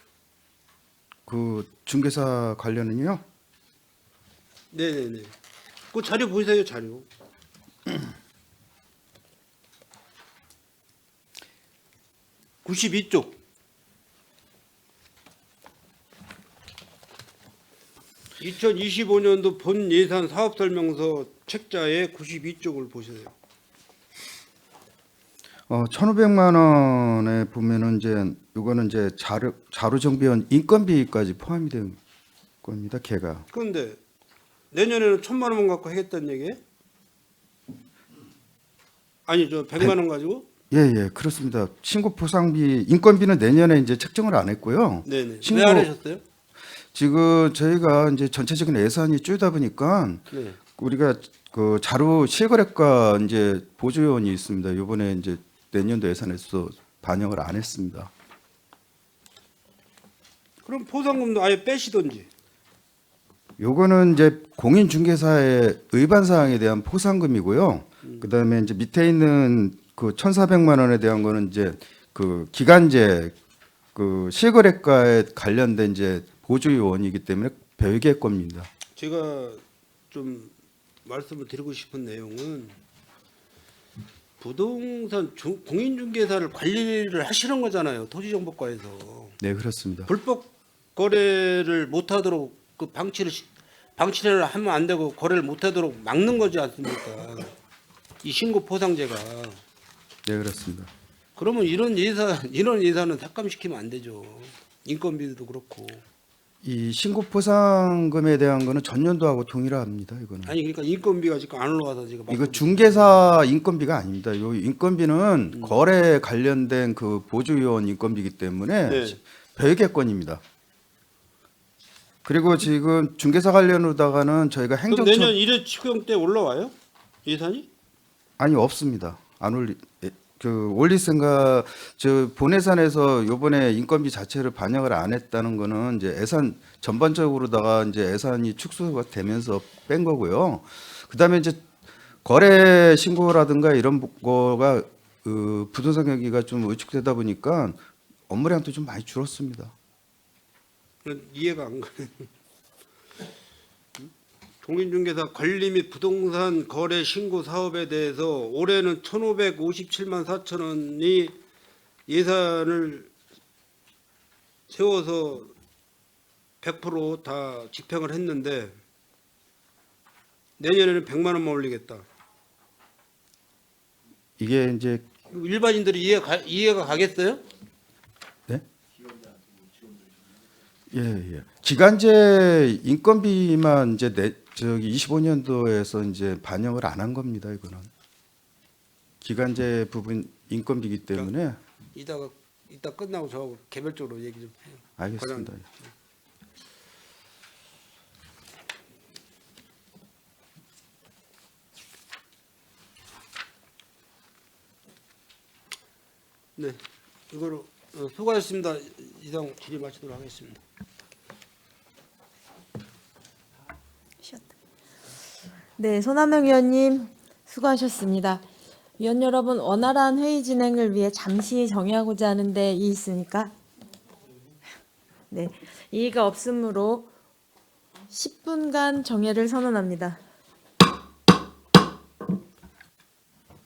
그 중개사 관련은요? 네네네. 그 자료 보세요, 자료. (92쪽) 2025년도 본 예산 사업설명서 책자의 92쪽을 보세요. 1,500만 원에 보면은 이제 이거는 이제 자료 정비원 인건비까지 포함이 된 겁니다. 걔가. 그런데 내년에는 1,000만 원 갖고 하겠다는 얘기예요? 아니 저 100만 원 가지고? 예, 그렇습니다. 신고 포상비 인건비는 내년에 이제 책정을 안 했고요. 네네. 신고- 왜 안 하셨어요? 지금 저희가 이제 전체적인 예산이 줄다 보니까 네. 우리가 그 자료 실거래가 이제 보조요원이 있습니다. 이번에 이제 내년도 예산에서 반영을 안 했습니다. 그럼 포상금도 아예 빼시던지. 요거는 이제 공인중개사의 위반 사항에 대한 포상금이고요. 그다음에 이제 밑에 있는 그 1,400만 원에 대한 거는 이제 그 기간제 그 실거래가에 관련된 이제 보조 요원이기 때문에 별개의 겁니다. 제가 좀 말씀을 드리고 싶은 내용은 부동산 공인중개사를 관리를 하시는 거잖아요. 토지정보과에서. 네, 그렇습니다. 불법 거래를 못하도록 그 방치를 하면 안 되고 거래를 못하도록 막는 거지 않습니까? 이 신고 포상제가. 네, 그렇습니다. 그러면 이런 예산은 삭감시키면 안 되죠. 인건비도 그렇고. 이 신고 포상금에 대한 거는 전년도하고 동일합니다. 이거는. 아니 그러니까 인건비가 지금 안 올라가서 지금 이거 중개사 인건비가 아닙니다. 요 인건비는 거래 관련된 그 보조 요원 인건비이기 때문에 네. 별개 건입니다. 그리고 지금 중개사 관련으로다가는 저희가 그럼 행정처 내년 1회 추경 때 올라와요? 예산이? 아니 없습니다. 안 올리 올릴 생각 저 본예산에서 요번에 인건비 자체를 반영을 안 했다는 거는 이제 예산 전반적으로다가 이제 예산이 축소가 되면서 뺀 거고요. 그다음에 이제 거래 신고라든가 이런 거가 부동산 경기가 좀 위축되다 보니까 업무량도 좀 많이 줄었습니다. 이해가 안 가네. 공인중개사 관리 및 부동산 거래 신고 사업에 대해서 올해는 1,557만 4천 원이 예산을 세워서 100% 다 집행을 했는데 내년에는 100만 원만 올리겠다. 이게 이제 일반인들이 이해가 가겠어요? 예. 기간제 인건비만 이제 저기 25년도에서 이제 반영을 안 한 겁니다. 이거는 기간제 부분 인건비이기 때문에 이따 끝나고 저하고 개별적으로 얘기 좀 해요. 알겠습니다. 네, 이거로 수고하셨습니다. 이상 질의 마치도록 하겠습니다. 네, 손하명 위원님 수고하셨습니다. 위원 여러분, 원활한 회의 진행을 위해 잠시 정의하고자 하는데 이의 있습니까? 네, 이의가 없으므로 10분간 정회를 선언합니다.